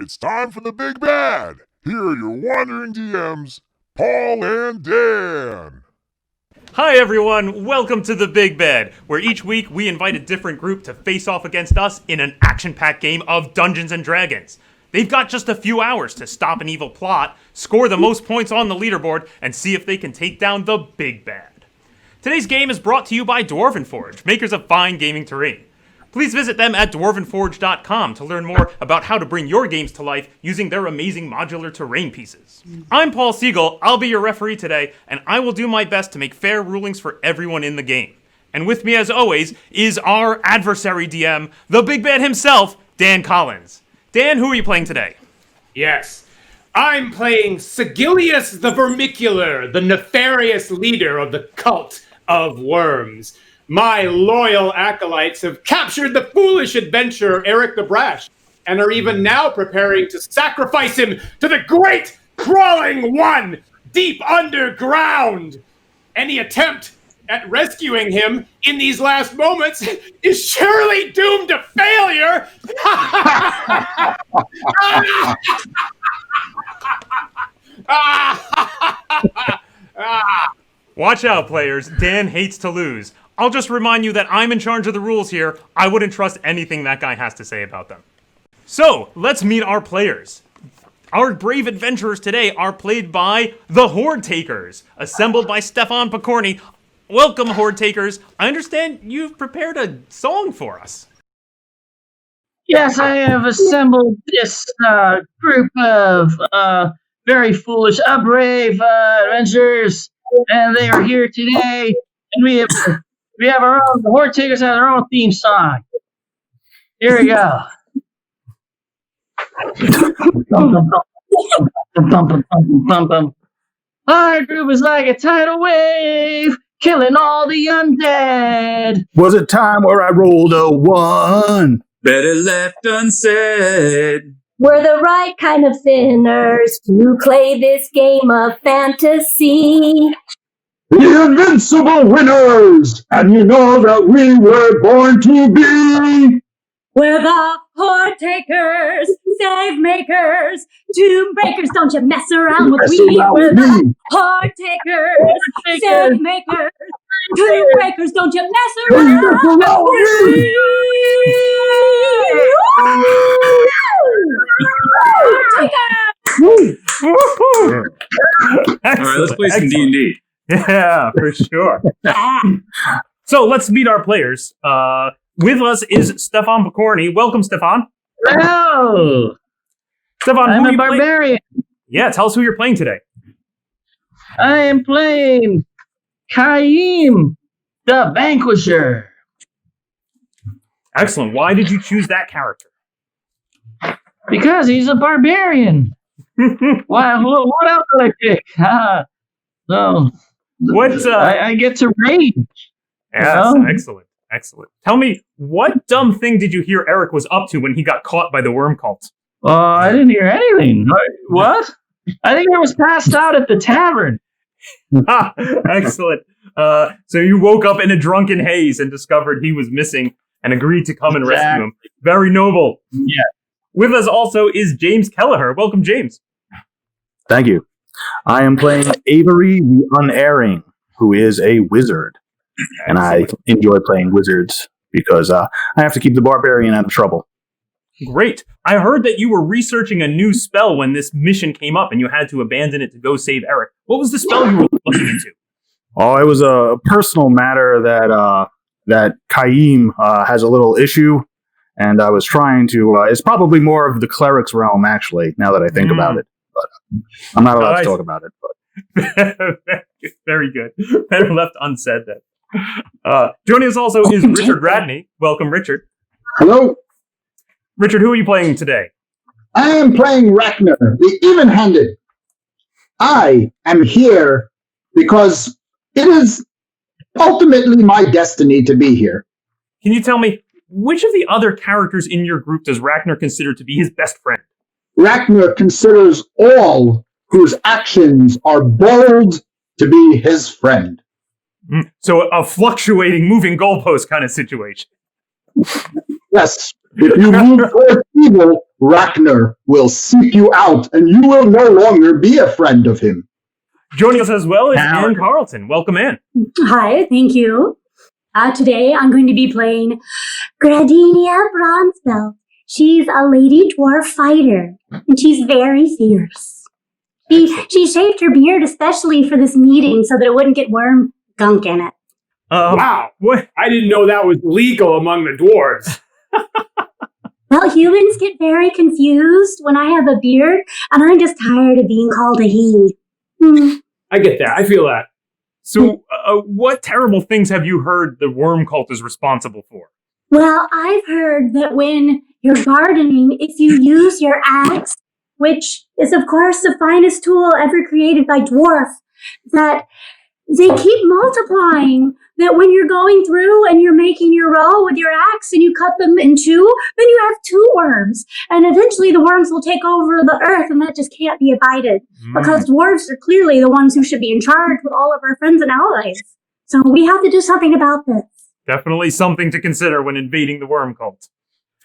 It's time for the Big Bad. Here are your wandering DMs, Paul and Dan. Hi everyone, welcome to the Big Bad, where each week we invite a different group to face off against us in an action-packed game of Dungeons & Dragons. They've got just a few hours to stop an evil plot, score the most points on the leaderboard, and see if they can take down the Big Bad. Today's game is brought to you by Dwarven Forge, makers of fine gaming terrain. Please visit them at dwarvenforge.com to learn more about how to bring your games to life using their amazing modular terrain pieces. I'm Paul Siegel, I'll be your referee today, and I will do my best to make fair rulings for everyone in the game. And with me as always is our adversary DM, the Big Bad himself, Dan Collins. Dan, who are you playing today? Yes, I'm playing Sigilius the Vermicular, the nefarious leader of the cult of worms. My loyal acolytes have captured the foolish adventurer Eric the Brash and are even now preparing to sacrifice him to the great crawling one deep underground. Any attempt at rescuing him in these last moments is surely doomed to failure. Watch out, players. Dan hates to lose. I'll just remind you that I'm in charge of the rules here. I wouldn't trust anything that guy has to say about them. So, let's meet our players. Our brave adventurers today are played by the Hoard Takers, assembled by Stefan Pokorny. Welcome, Hoard Takers. I understand you've prepared a song for us. Yes, I have assembled this group of very foolish, brave adventurers, and they are here today, and we have our own, the Hoard Takers have their own theme song. Here we go. Our group is like a tidal wave, killing all the undead. Was it time where I rolled a 1? Better left unsaid. We're the right kind of sinners to play this game of fantasy. The invincible winners! And you know that we were born to be! We're the Hoard Takers, save makers, tomb breakers. Don't you mess around with me. We're the Hoard Takers, save makers, tomb breakers. Don't you mess around with me. All right, let's play some D&D. Yeah, for sure. So let's meet our players. With us is Stefan Pokorny. Welcome, Stefan. Hello. Stefan, I'm a barbarian. Yeah, tell us who you're playing today. I am playing Kaim, the Vanquisher. Excellent. Why did you choose that character? Because he's a barbarian. What else did I pick? I get to rage. Yes, excellent. Excellent. Tell me, what dumb thing did you hear Eric was up to when he got caught by the worm cult? I didn't hear anything. What? I think I was passed out at the tavern. Excellent. So you woke up in a drunken haze and discovered he was missing and agreed to come and rescue him. Very noble. Yeah. With us also is James Keleher. Welcome, James. Thank you. I am playing Avery the Unerring, who is a wizard. And I enjoy playing wizards because I have to keep the barbarian out of trouble. Great. I heard that you were researching a new spell when this mission came up and you had to abandon it to go save Eric. What was the spell you were looking into? Oh, it was a personal matter that Kaim has a little issue, and I was trying to... it's probably more of the cleric's realm, actually, now that I think about it. But I'm not allowed to talk about it. But very good. Better left unsaid then. Joining us also is Richard Radnay. Welcome, Richard. Hello. Richard, who are you playing today? I am playing Ragnar, the even-handed. I am here because it is ultimately my destiny to be here. Can you tell me, which of the other characters in your group does Ragnar consider to be his best friend? Ragnar considers all whose actions are bold to be his friend. So a fluctuating, moving goalpost kind of situation. Yes. If you move towards evil, Ragnar will seek you out, and you will no longer be a friend of him. Joining us as well is Anne Carlton. Welcome in. Hi, thank you. Today I'm going to be playing Gradinia Bronzebelt. She's a lady dwarf fighter, and she's very fierce. She shaved her beard especially for this meeting so that it wouldn't get worm gunk in it. Wow. What? I didn't know that was legal among the dwarves. Well, humans get very confused when I have a beard, and I'm just tired of being called a he. I get that. I feel that. So, what terrible things have you heard the worm cult is responsible for? Well, I've heard that when you're gardening, if you use your axe, which is, of course, the finest tool ever created by dwarf, that they keep multiplying. That when you're going through and you're making your row with your axe and you cut them in two, then you have two worms. And eventually the worms will take over the earth, and that just can't be abided. Because dwarves are clearly the ones who should be in charge with all of our friends and allies. So we have to do something about this. Definitely something to consider when invading the worm cult.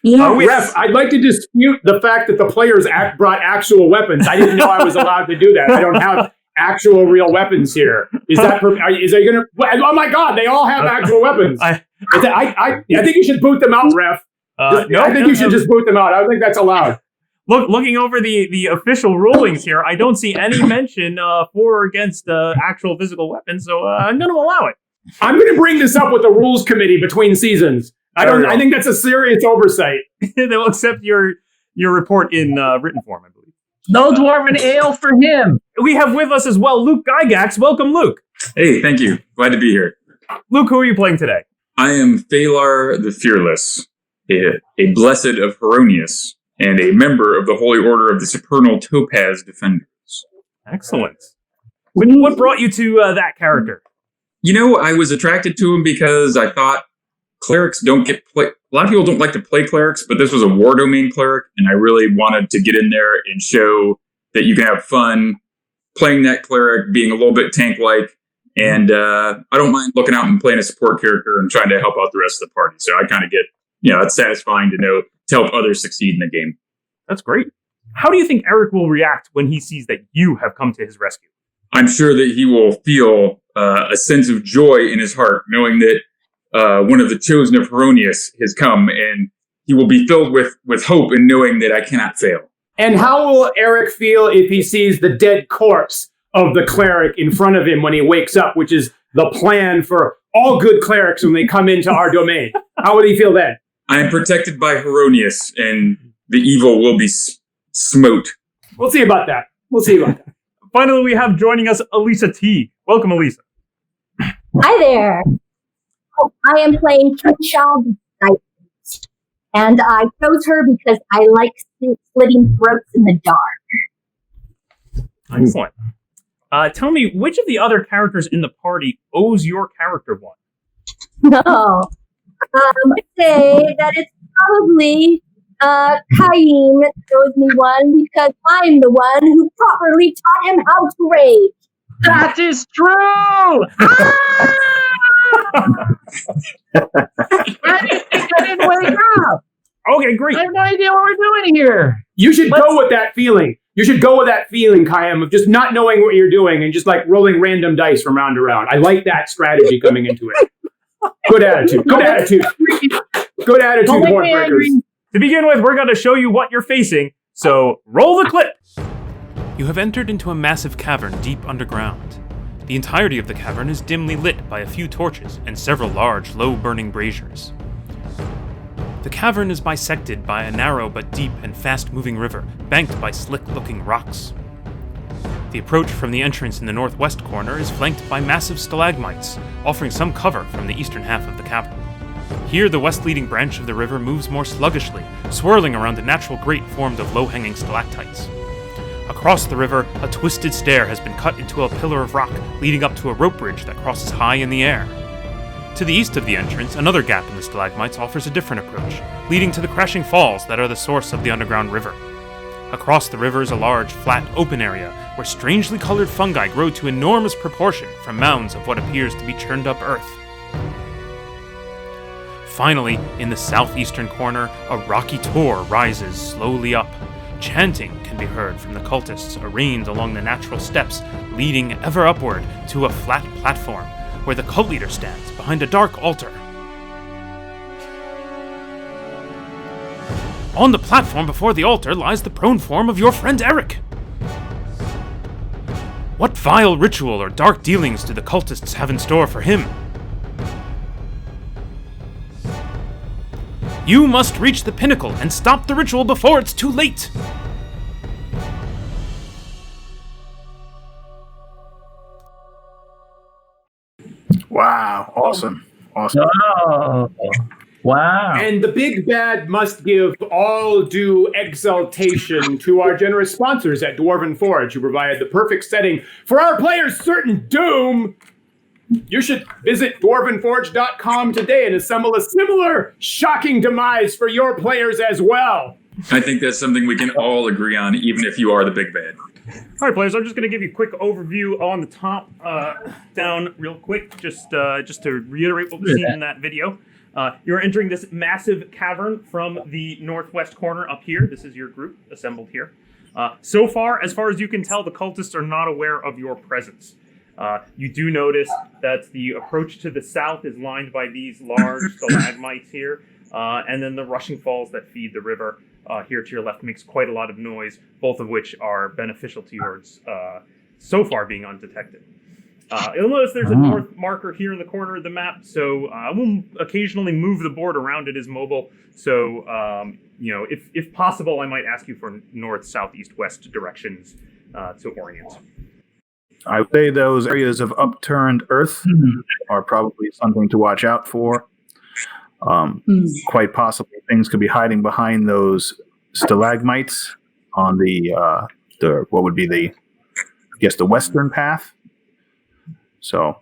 Yeah. Ref, I'd like to dispute the fact that the players brought actual weapons. I didn't know I was allowed to do that. I don't have actual real weapons here. Is that gonna? Oh my God! They all have actual weapons. I think you should boot them out, Ref. You should just boot them out. I don't think that's allowed. Looking over the official rulings here, I don't see any mention for or against actual physical weapons, so I'm going to allow it. I'm going to bring this up with the rules committee between seasons. I think that's a serious oversight. They'll accept your report in written form, I believe. No Dwarven ale for him. We have with us as well Luke Gygax. Welcome, Luke. Hey, thank you. Glad to be here. Luke, who are you playing today? I am Phalar the Fearless, a blessed of Heronius, and a member of the Holy Order of the Supernal Topaz Defenders. Excellent. What brought you to that character? I was attracted to him because I thought clerics don't get play. A lot of people don't like to play clerics, but this was a war domain cleric, and I really wanted to get in there and show that you can have fun playing that cleric, being a little bit tank-like, and I don't mind looking out and playing a support character and trying to help out the rest of the party. So I kind of get, it's satisfying to help others succeed in the game. That's great. How do you think Eric will react when he sees that you have come to his rescue? I'm sure that he will feel a sense of joy in his heart, knowing that one of the chosen of Heronius has come, and he will be filled with hope in knowing that I cannot fail. And how will Eric feel if he sees the dead corpse of the cleric in front of him when he wakes up, which is the plan for all good clerics when they come into our domain? How would he feel then? I am protected by Heronius, and the evil will be smote. We'll see about that. Finally, we have joining us Elisa Teague. Welcome, Elisa. Hi there. I am playing Child, and I chose her because I like slitting throats in the dark. Excellent. Tell me, which of the other characters in the party owes your character one? No. I'd say that it's probably Cain that owes me one because I'm the one who properly taught him how to rage. That is true! I didn't wake up. Okay, great. I have no idea what we're doing here. You should go with that feeling. Kayam, of just not knowing what you're doing and just like rolling random dice from round to round. I like that strategy coming into it. Good attitude, Hornbreakers. To begin with, we're going to show you what you're facing, so roll the clip. You have entered into a massive cavern deep underground. The entirety of the cavern is dimly lit by a few torches and several large, low-burning braziers. The cavern is bisected by a narrow but deep and fast-moving river, banked by slick-looking rocks. The approach from the entrance in the northwest corner is flanked by massive stalagmites, offering some cover from the eastern half of the cavern. Here, the west-leading branch of the river moves more sluggishly, swirling around a natural grate formed of low-hanging stalactites. Across the river, a twisted stair has been cut into a pillar of rock, leading up to a rope bridge that crosses high in the air. To the east of the entrance, another gap in the stalagmites offers a different approach, leading to the crashing falls that are the source of the underground river. Across the river is a large, flat, open area where strangely colored fungi grow to enormous proportion from mounds of what appears to be churned up earth. Finally, in the southeastern corner, a rocky tor rises slowly up. Chanting can be heard from the cultists arranged along the natural steps, leading ever upward to a flat platform, where the cult leader stands behind a dark altar. On the platform before the altar lies the prone form of your friend Eric. What vile ritual or dark dealings do the cultists have in store for him? You must reach the pinnacle and stop the ritual before it's too late! Wow, awesome. Oh, wow. And the big bad must give all due exaltation to our generous sponsors at Dwarven Forge, who provided the perfect setting for our players' certain doom. You should visit dwarvenforge.com today and assemble a similar shocking demise for your players as well. I think that's something we can all agree on, even if you are the big bad. All right, players, I'm just going to give you a quick overview on the top, down real quick, just to reiterate what we've seen in that video. You're entering this massive cavern from the northwest corner up here. This is your group assembled here. So far as you can tell, the cultists are not aware of your presence. You do notice that the approach to the south is lined by these large stalagmites here, and then the rushing falls that feed the river here to your left makes quite a lot of noise, both of which are beneficial to yours so far being undetected. You'll notice there's a north marker here in the corner of the map, so we'll occasionally move the board around it as mobile. So, if possible, I might ask you for north, south, east, west directions to orient. I would say those areas of upturned earth are probably something to watch out for. Quite possibly things could be hiding behind those stalagmites on the what would be the western path. So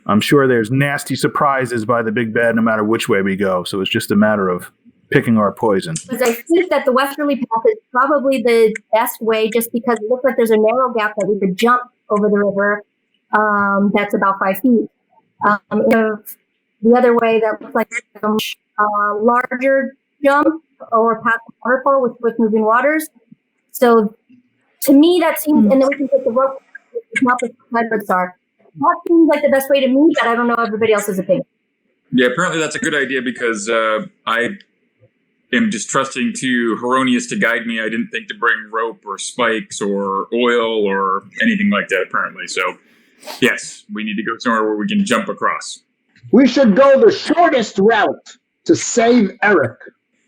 I'm sure there's nasty surprises by the big bad no matter which way we go. So it's just a matter of picking our poison. Because I think that the westerly path is probably the best way, just because it looks like there's a narrow gap that we could jump over the river. That's about 5 feet. The other way that looks like a larger jump or past the waterfall with swift moving waters. So to me, that seems, and then we can take the rope, not the sideways are. That seems like the best way to me, but I don't know everybody else's opinion. Yeah, apparently that's a good idea because I am just trusting to Heronius to guide me. I didn't think to bring rope or spikes or oil or anything like that, apparently. So, yes, we need to go somewhere where we can jump across. We should go the shortest route to save Eric.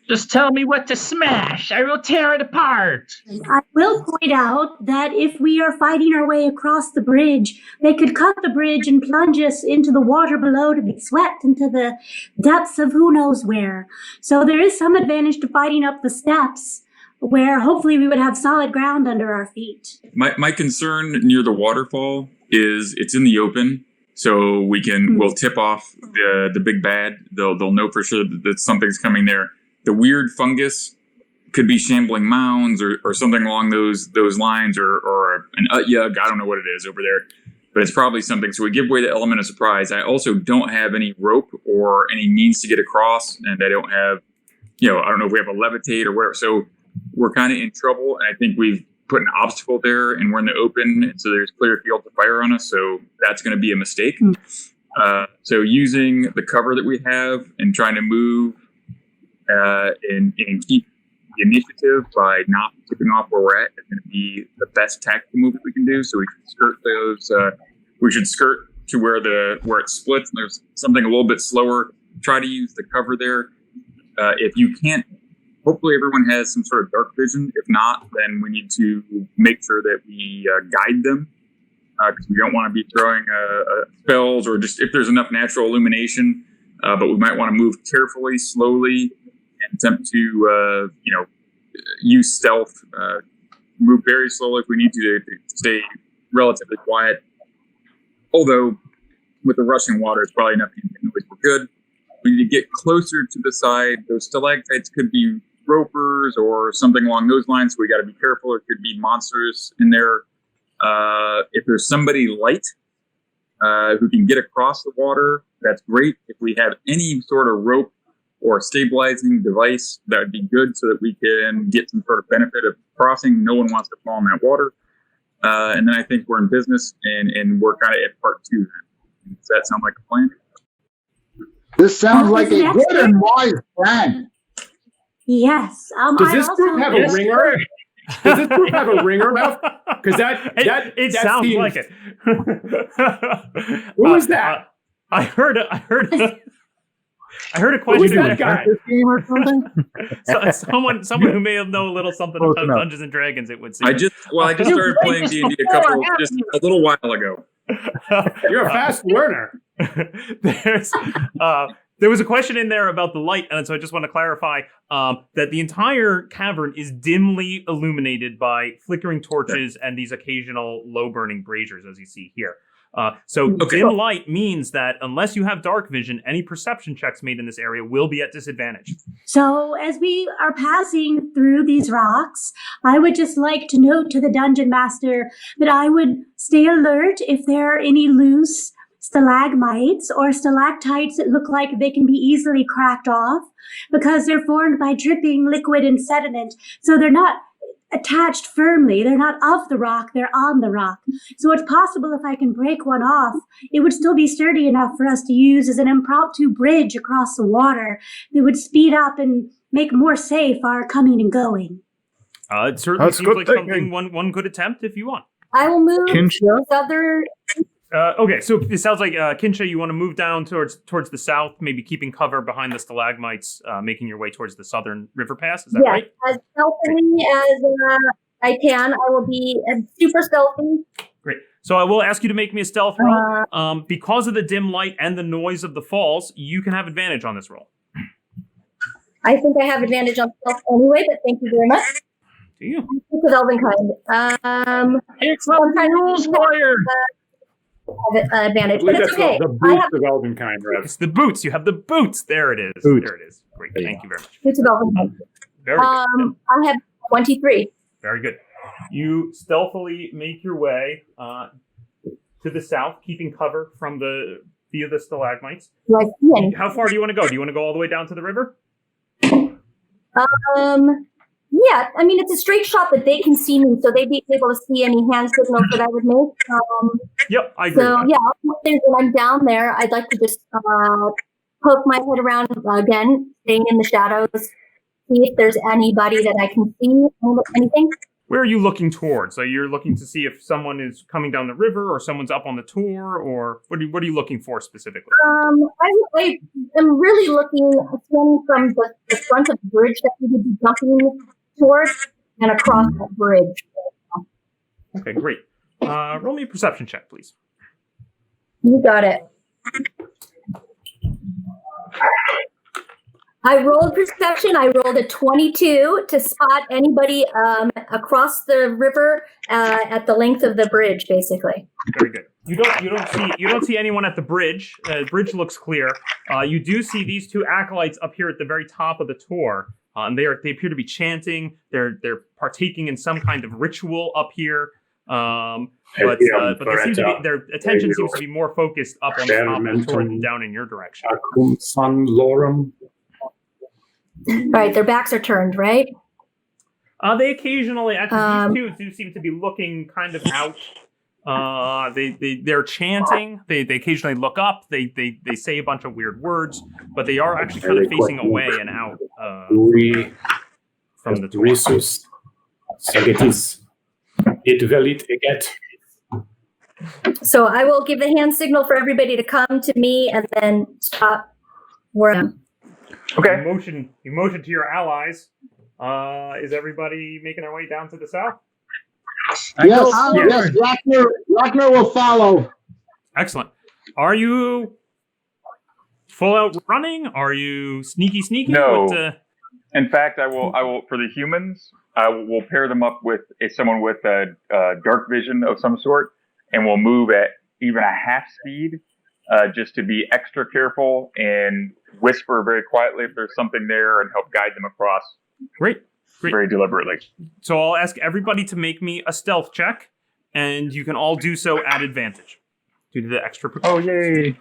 Just tell me what to smash. I will tear it apart. I will point out that if we are fighting our way across the bridge, they could cut the bridge and plunge us into the water below to be swept into the depths of who knows where. So there is some advantage to fighting up the steps, where hopefully we would have solid ground under our feet. My concern near the waterfall is it's in the open, so we'll tip off the big bad. They'll know for sure that something's coming there. The weird fungus could be shambling mounds or something along those lines, or an utyug. I don't know what it is over there, but it's probably something. So we give away the element of surprise. I also don't have any rope or any means to get across, and I don't have, I don't know if we have a levitate or whatever. So we're kind of in trouble, and I think we've put an obstacle there, and we're in the open, and so there's clear field to fire on us. So that's going to be a mistake. So using the cover that we have and trying to move and keep the initiative by not tipping off where we're at is going to be the best tactical move that we can do. So we can skirt those. We should skirt to where it splits. And there's something a little bit slower. Try to use the cover there. If you can't, hopefully everyone has some sort of dark vision. If not, then we need to make sure that we guide them, because we don't want to be throwing spells or just if there's enough natural illumination. But we might want to move carefully, slowly, and attempt to, use stealth, move very slowly if we need to stay relatively quiet. Although, with the rushing water, it's probably enough to get noise. We're good. We need to get closer to the side. Those stalactites could be ropers or something along those lines, so we got to be careful. It could be monsters in there. If there's somebody light who can get across the water, that's great. If we have any sort of rope or a stabilizing device, that would be good so that we can get some sort of benefit of crossing. No one wants to fall in that water. And then I think we're in business, and we're kind of at part 2 then. Does that sound like a plan? This sounds like a good and wise plan. Yes. Does this group have a ringer? Does this group have a ringer, Ralph? Because it sounds seems, like it. What was that? I heard a What was question. that guy? Game or something? Someone who may have know a little something Close about enough. Dungeons and Dragons. It would seem. I just started playing D&D just a little while ago. You're a fast learner. There was a question in there about the light, and so I just want to clarify that the entire cavern is dimly illuminated by flickering torches and these occasional low-burning braziers, as you see here. Dim light means that unless you have dark vision, any perception checks made in this area will be at disadvantage. So as we are passing through these rocks, I would just like to note to the dungeon master that I would stay alert if there are any loose stalagmites or stalactites that look like they can be easily cracked off because they're formed by dripping liquid and sediment. So they're not attached firmly. They're not of the rock. They're on the rock. So it's possible if I can break one off, it would still be sturdy enough for us to use as an impromptu bridge across the water that would speed up and make more safe our coming and going. It certainly seems like something one could attempt if you want. I will move Kinsha? southern. Okay, so it sounds like, Kinsha, you want to move down towards the south, maybe keeping cover behind the stalagmites, making your way towards the southern river pass. Is that right? As stealthily as I can. I will be super stealthy. Great. So I will ask you to make me a stealth roll. Because of the dim light and the noise of the falls, you can have advantage on this roll. I think I have advantage on stealth anyway, but thank you very much. Do you? With Elvenkind. It's the rules lawyer. I Advantage, but believe it's that's okay. the boots of Elvenkind, Rev. It's the boots. You have the boots. There it is. Boots. There it is. Great. Thank you very much. Boots of Elvenkind. Very good. I have 23. Very good. You stealthily make your way to the south, keeping cover from via the stalagmites. Do I see any? How far do you want to go? Do you want to go all the way down to the river? Yeah, I mean, it's a straight shot that they can see me, so they'd be able to see any hand signals that I would make. Yep, I agree. So, yeah, when I'm down there, I'd like to just poke my head around again, staying in the shadows, see if there's anybody that I can see, anything. Where are you looking towards? So you're looking to see if someone is coming down the river or someone's up on the tour, or what are you looking for specifically? I am really looking from the front of the bridge that we would be jumping towards and across that bridge. Okay, great. Roll me a perception check, please. You got it. I rolled perception. I rolled a 22 to spot anybody across the river at the length of the bridge, basically. Very good. You don't see anyone at the bridge. The bridge looks clear. You do see these two acolytes up here at the very top of the tour, and they appear to be chanting. They're partaking in some kind of ritual up here. But their attention seems to be more focused up on the top of the tour than down in your direction. All right, their backs are turned, right? They occasionally, actually, these two do seem to be looking kind of out. They're chanting. They occasionally look up. They say a bunch of weird words, but they are actually kind of facing away and out from the tour. So I will give the hand signal for everybody to come to me and then stop where I am. Okay. You motion to your allies. Is everybody making their way down to the south? Yes. Ragnar will follow. Excellent. Are you full out running? Are you sneaky? No. In fact, I will for the humans. I will pair them up with someone with a dark vision of some sort, and we'll move at even a half speed, just to be extra careful and whisper very quietly if there's something there and help guide them across. Great. Very deliberately. So I'll ask everybody to make me a stealth check, and you can all do so at advantage due to the extra protection. Oh, yay.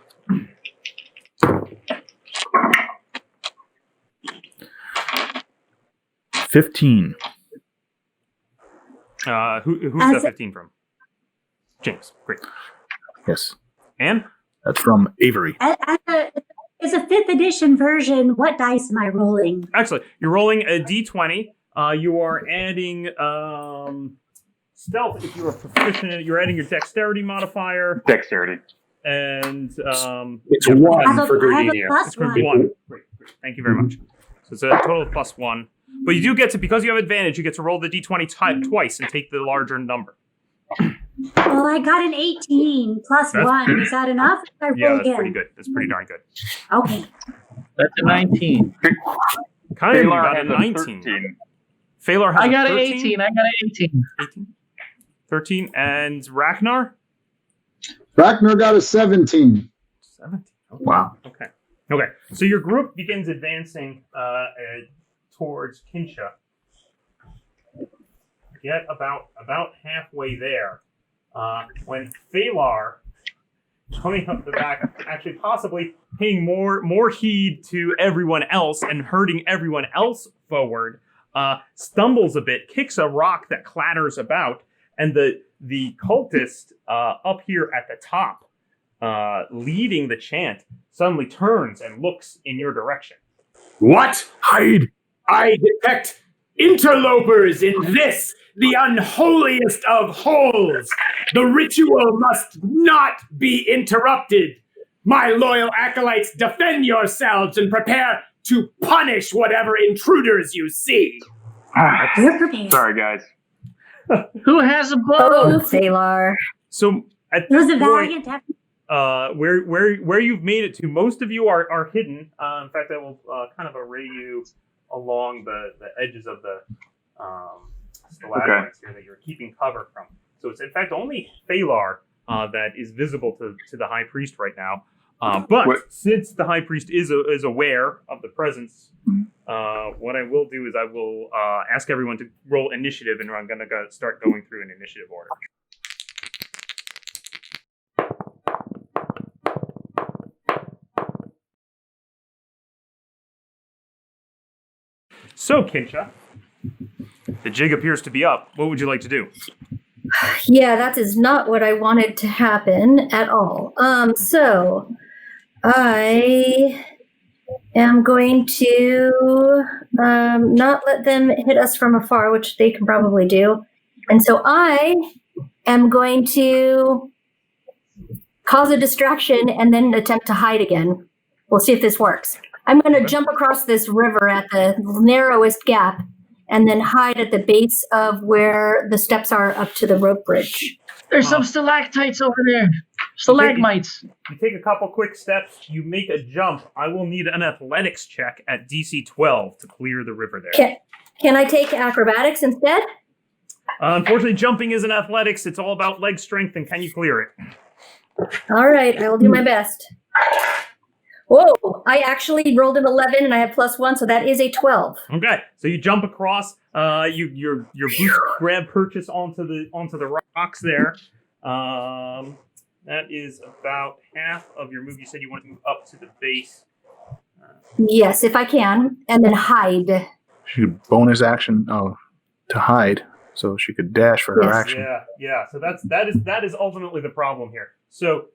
15. Who's that 15 from? James. Great. Yes. And? That's from Avery. It's a 5th edition version. What dice am I rolling? Excellent. You're rolling a d20. You are adding stealth if you are proficient in it. You're adding your dexterity modifier. Dexterity. And it's 1 for I have a Gardenia. plus one. Great. Thank you very much. So it's a total of +1. But you do get to, because you have advantage, you get to roll the d20 twice and take the larger number. Well, I got an 18 plus That's 1. Is that enough? I roll Yeah, that's again. pretty good. That's pretty darn good. Okay. That's a 19. Kind of Baylor got a has 19. 13. Phalar has I got a an 13. 18. I got an 18. 18. 13. And Ragnar? Ragnar got a 17. 17. Okay. Wow. Okay. So your group begins advancing towards Kinsha. Get about halfway there, when Phalar, coming up the back, actually possibly paying more heed to everyone else and herding everyone else forward, stumbles a bit, kicks a rock that clatters about, and the cultist up here at the top, leading the chant, suddenly turns and looks in your direction. What? Hide! I detect interlopers in this, the unholiest of holes. The ritual must not be interrupted. My loyal acolytes, defend yourselves and prepare to punish whatever intruders you see. We're prepared. Sorry, guys. Who has a bow? Oh, Phalar. So at There's this a point, valiant where you've made it to, most of you are hidden. In fact, I will kind of array you along the edges of the stalagmites here that you're keeping cover from. So it's in fact only Phalar that is visible to the High Priest right now. But since the High Priest is aware of the presence, what I will do is I will ask everyone to roll initiative, and I'm going to start going through an initiative order. So, Kinsha, the jig appears to be up. What would you like to do? Yeah, that is not what I wanted to happen at all. So I am going to not let them hit us from afar, which they can probably do. And so I am going to cause a distraction and then attempt to hide again. We'll see if this works. I'm going to jump across this river at the narrowest gap and then hide at the base of where the steps are up to the rope bridge. There's some stalactites over there. Stalagmites. You take a couple quick steps, you make a jump. I will need an athletics check at DC 12 to clear the river there. Can I take acrobatics instead? Unfortunately, jumping isn't athletics. It's all about leg strength, and can you clear it? All right, I will do my best. Whoa, I actually rolled an 11 and I have +1, so that is a 12. Okay, so you jump across. Your boots grab purchase onto the rocks there. That is about half of your move. You said you want to move up to the base. Yes, if I can, and then hide. She could bonus action to hide, so she could dash for her action. Yeah. So that is ultimately the problem here. So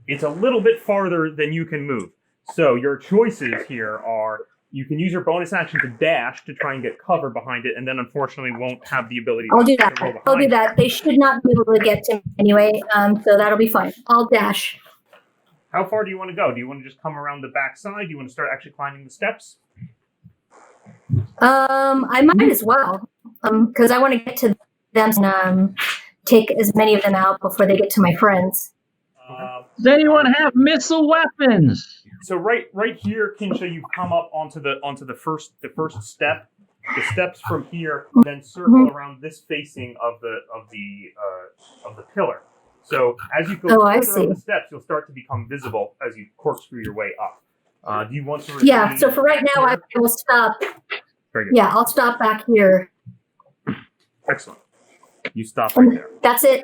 it's a little bit farther than you can move. So your choices here are: you can use your bonus action to dash to try and get cover behind it, and then unfortunately won't have the ability to I'll do that. roll behind I'll do that. They should not be able to get to me anyway, so that'll be fine. I'll dash. How far do you want to go? Do you want to just come around the back side? Do you want to start actually climbing the steps? I might as well, because I want to get to them and take as many of them out before they get to my friends. Does anyone have missile weapons? So right here, Kinsha, you've come up onto the first step. The steps from here then circle around this facing of the pillar. So as you go further up the steps, you'll start to become visible as you corkscrew your way up. Do you want to? Yeah. So for right now, I will stop. Very good. Yeah, I'll stop back here. Excellent. You stop right there. That's it.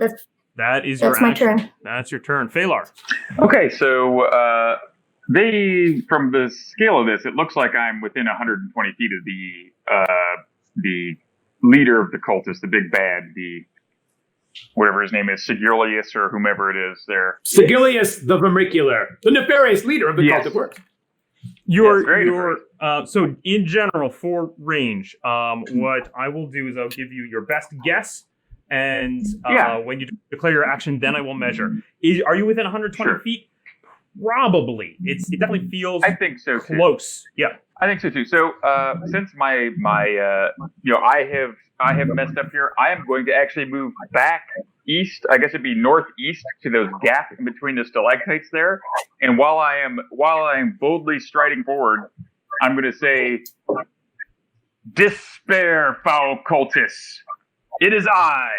That is your That's my action. turn. That's your turn, Phalar. Okay, so From the scale of this, it looks like I'm within 120 feet of the leader of the cultists, the big bad, the whatever his name is, Sigilius or whomever it is there. Sigilius the Vermicular, the nefarious leader of the cult of worms. So in general, for range, what I will do is I'll give you your best guess, and when you declare your action, then I will measure. Are you within 120 feet? Probably. It definitely feels. I think so too. Close. Yeah. I think so too. So since my I have messed up here, I am going to actually move back east. I guess it'd be northeast to those gaps in between the stalactites there. And while I am boldly striding forward, I'm going to say, "Despair, foul cultists! It is I,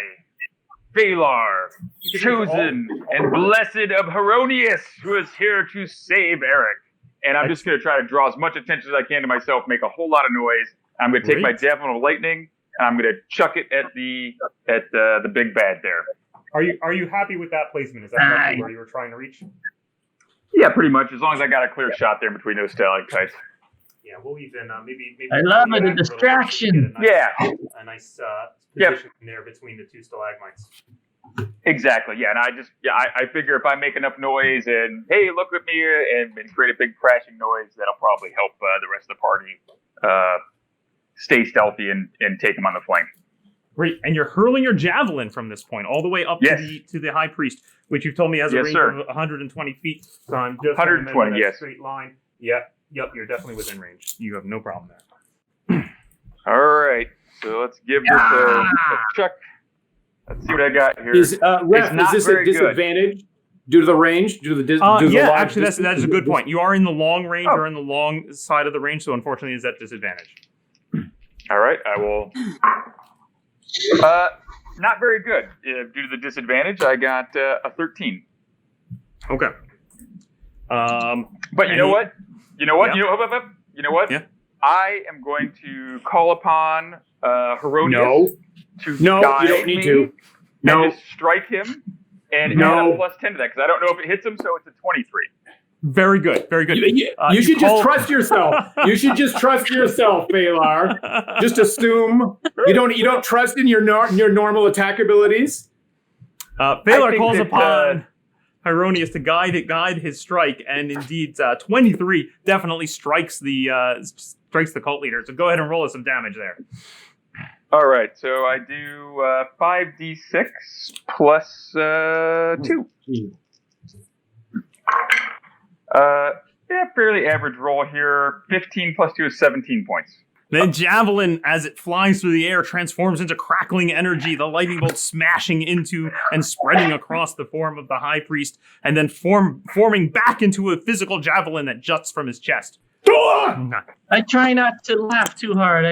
Valar, chosen and blessed of Heronius, who is here to save Eric." And I'm just going to try to draw as much attention as I can to myself, make a whole lot of noise. I'm going to take my Javelin of Lightning, and I'm going to chuck it at the big bad there. Are you happy with that placement? Is that roughly where you were trying to reach? Yeah, pretty much. As long as I got a clear shot there between those stalactites. Yeah, we'll even maybe. I love it, a distraction. A nice position there between the two stalagmites. Exactly. Yeah, and I figure if I make enough noise and hey, look at me, and create a big crashing noise, that'll probably help the rest of the party stay stealthy and take them on the flank. Great, and you're hurling your javelin from this point all the way up to the high priest, which you've told me has a range of 120 feet. So I'm just 120. Yes. Straight line. Yep. You're definitely within range. You have no problem there. All right. So let's give this a check. Let's see what I got here. Is this a disadvantage due to the range? Due to the actually, that is a good point. You are in the long range or in the long side of the range, so unfortunately, is that disadvantage. All right, I will. Not very good. Due to the disadvantage, I got a 13. Okay. But you know what? You know what? Yeah. I am going to call upon Heronius to guide you don't need me to. and just strike him and add a plus 10 to that because I don't know if it hits him, so it's a 23. Very good. Very good. You should just trust yourself. You should just trust yourself, Valar. Just assume you don't trust in your normal attack abilities. Valar calls upon Heronius to guide his strike, and indeed, 23 definitely strikes the cult leader. So go ahead and roll us some damage there. All right, so I do 5d6 plus 2. Fairly average roll here. 15 plus 2 is 17 points. The javelin, as it flies through the air, transforms into crackling energy, the lightning bolt smashing into and spreading across the form of the high priest, and then forming back into a physical javelin that juts from his chest. I try not to laugh too hard.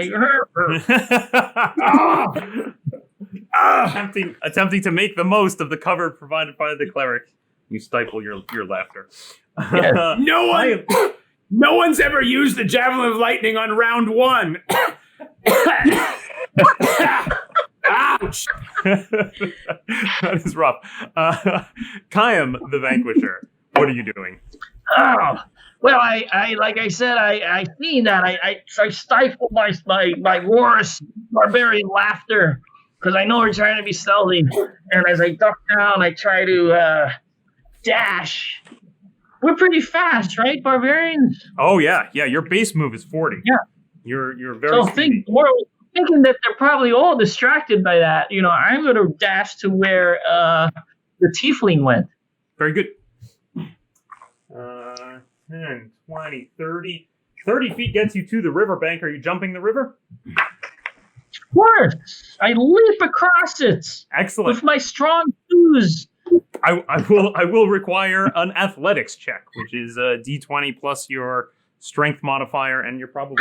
Attempting to make the most of the cover provided by the cleric. You stifle your laughter. Yes. No one's ever used the Javelin of Lightning on round 1. Ouch! That is rough. Kayam, the Vanquisher, what are you doing? Oh, well, I like I said, I seen that. I stifled my roars, barbarian laughter, because I know we're trying to be stealthy. And as I duck down, I try to dash. We're pretty fast, right, barbarians? Oh yeah. Your base move is 40. Yeah. You're very. So we're thinking that they're probably all distracted by that. I'm going to dash to where the tiefling went. Very good. 10, 20, 30. 30 feet gets you to the riverbank. Are you jumping the river? Of course. I leap across it. Excellent. With my strong shoes. I will require an athletics check, which is a d20 plus your strength modifier, and you're probably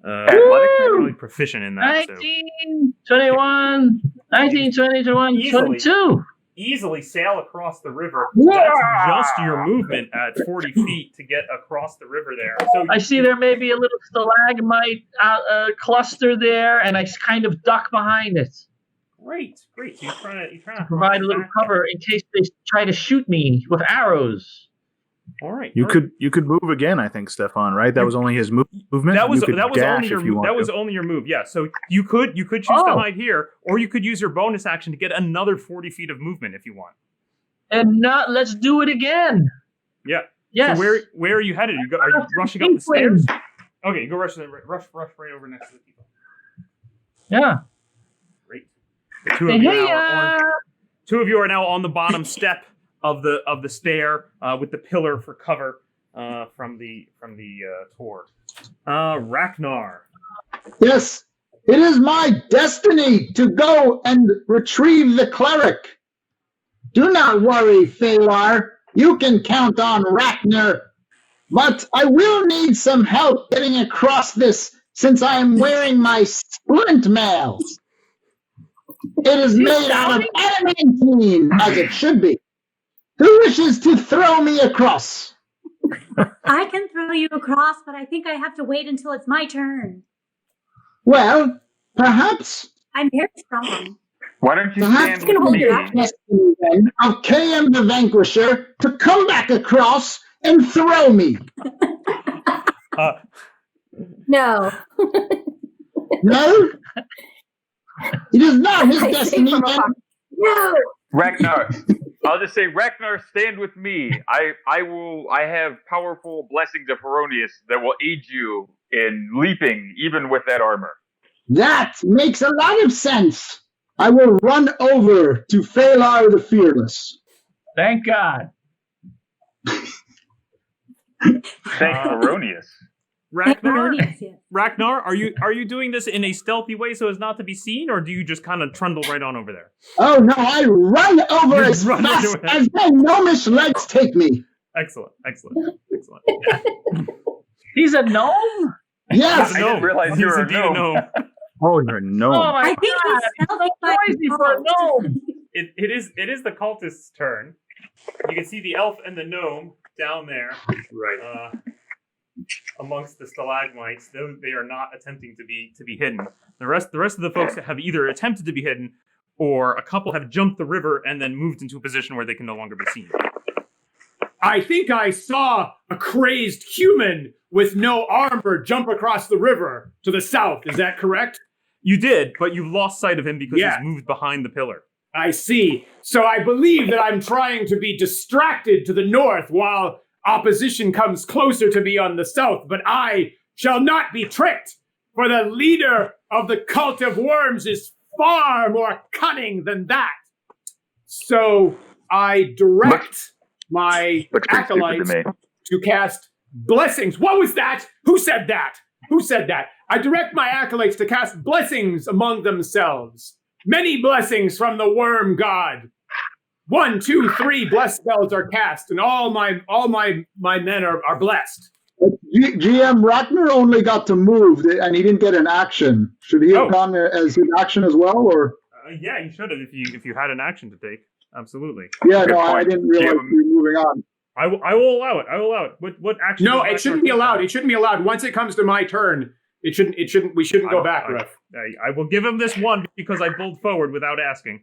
probably proficient in that. 19, 21, 19, 20, 21, 22. Easily sail across the river. That's just your movement at 40 feet to get across the river there. So I see there may be a little stalagmite cluster there, and I kind of duck behind it. Great. So you're trying to provide a little cover in case they try to shoot me with arrows. All right. You could move again, I think, Stefan. Right? That was only his movement. That was you could only your if you want. That was to. only your move. Yeah. So you could choose to hide here, or you could use your bonus action to get another 40 feet of movement if you want. And let's do it again. Yeah. Yes. So where are you headed? Are you rushing up the stairs? Okay, you go rush right over next to the people. Yeah. Great. The two of you are now on the bottom step of the stair with the pillar for cover from the tour. Ragnar. Yes, it is my destiny to go and retrieve the cleric. Do not worry, Phalar. You can count on Ragnar. But I will need some help getting across this since I am wearing my splint mail. It is made out of adamantine, as it should be. Who wishes to throw me across? I can throw you across, but I think I have to wait until it's my turn. Well, perhaps. I'm very strong. Why don't you Perhaps stand with me? destiny then of KM the Vanquisher to come back across and throw me. No. No? It is not his destiny then. No. Ragnar. I'll just say, Ragnar, stand with me. I have powerful blessings of Heronius that will aid you in leaping, even with that armor. That makes a lot of sense. I will run over to Phalar the Fearless. Thank God. Thank Heronius. Ragnar, are you doing this in a stealthy way so as not to be seen, or do you just kind of trundle right on over there? Oh no, I run over as fast as my gnomish legs take me. Excellent. He's a gnome? Yes. I didn't realize you were a gnome. Oh, you're a gnome. Oh my I think God. he's stealthy by Crazy for a gnome. It is the cultist's turn. You can see the elf and the gnome down there. Right. Amongst the stalagmites, they are not attempting to be hidden. The rest of the folks have either attempted to be hidden, or a couple have jumped the river and then moved into a position where they can no longer be seen. I think I saw a crazed human with no armor jump across the river to the south. Is that correct? You did, but you lost sight of him because Yeah. he's moved behind the pillar. I see. So I believe that I'm trying to be distracted to the north while opposition comes closer to me on the south, but I shall not be tricked, for the leader of the cult of worms is far more cunning than that. So I direct my acolytes to cast blessings. What was that? Who said that? I direct my acolytes to cast blessings among themselves. Many blessings from the worm god. 1, 2, 3 blessed spells are cast, and all my men are blessed. GM Ragnar only got to move, and he didn't get an action. Should he have gone as his action as well, or? Yeah, you should have if you had an action to take. Absolutely. Yeah, no, I didn't realize we were moving on. I will allow it. What action? No, it shouldn't be allowed. It shouldn't be allowed. Once it comes to my turn, it shouldn't. We shouldn't go back, Ref. I will give him this one because I pulled forward without asking.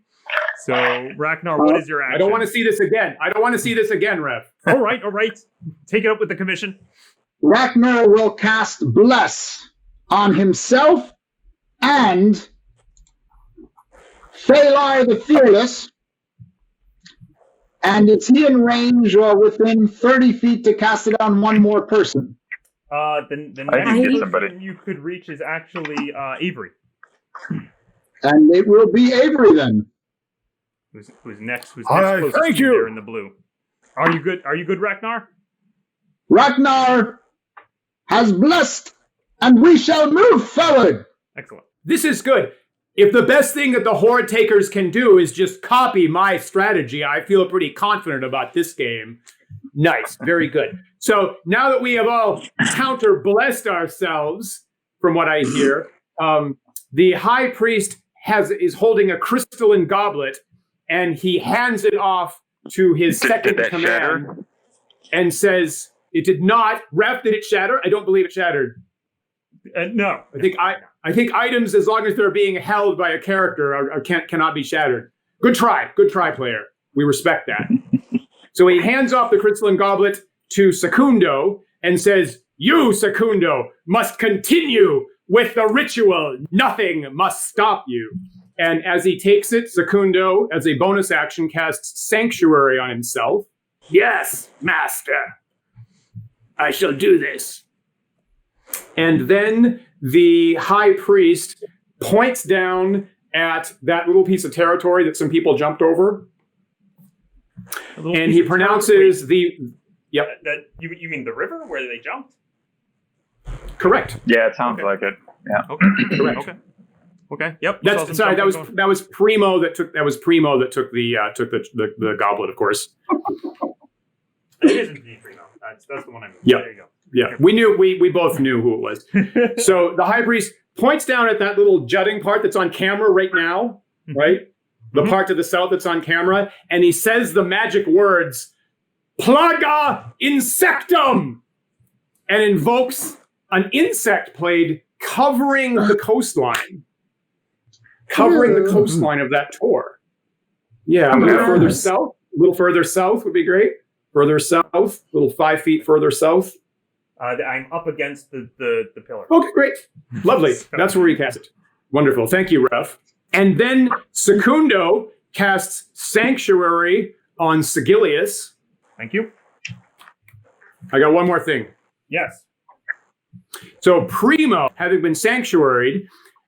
So, Ragnar, what is your action? I don't want to see this again. Ref. All right. Take it up with the commission. Ragnar will cast Bless on himself and Phalar the Fearless. And is he in range or within 30 feet to cast it on one more person? The next person you could reach is actually Avery. And it will be Avery then. Who's next closest to you there in the blue. Are you good, Ragnar? Ragnar has blessed, and we shall move forward. Excellent. This is good. If the best thing that the Hoard Takers can do is just copy my strategy, I feel pretty confident about this game. Nice. Very good. So now that we have all counter-blessed ourselves, from what I hear, the high priest is holding a crystalline goblet, and he hands it off to his second command shatter? And says, "It did not. Ref, did it shatter? I don't believe it shattered." No. I think items, as long as they're being held by a character, cannot be shattered. Good try, player. We respect that. So he hands off the crystalline goblet to Secundo and says, "You, Secundo, must continue with the ritual. Nothing must stop you." And as he takes it, Secundo, as a bonus action, casts Sanctuary on himself. "Yes, master. I shall do this." And then the high priest points down at that little piece of territory that some people jumped over. And he pronounces the... Yep. You mean the river where they jumped? Correct. Yeah, it sounds like it. Yeah. Okay. Correct. Okay. Yep. That's sorry. That was Primo that took the goblet, of course. It is indeed Primo. That's the one I mean. Yep. There you go. Yeah, we both knew who it was. So the high priest points down at that little jutting part that's on camera right now, right? The part to the south that's on camera, and he says the magic words, "Plaga insectum," and invokes an insect plague covering the coastline. Covering the coastline of that tour. Yeah, a little further south. A little further south would be great. Further south, a little 5 feet further south. I'm up against the pillar. Okay, great. Lovely. That's where we cast it. Wonderful. Thank you, Ref. And then Secundo casts Sanctuary on Sigilius. Thank you. I got one more thing. Yes. So Primo, having been sanctuaried,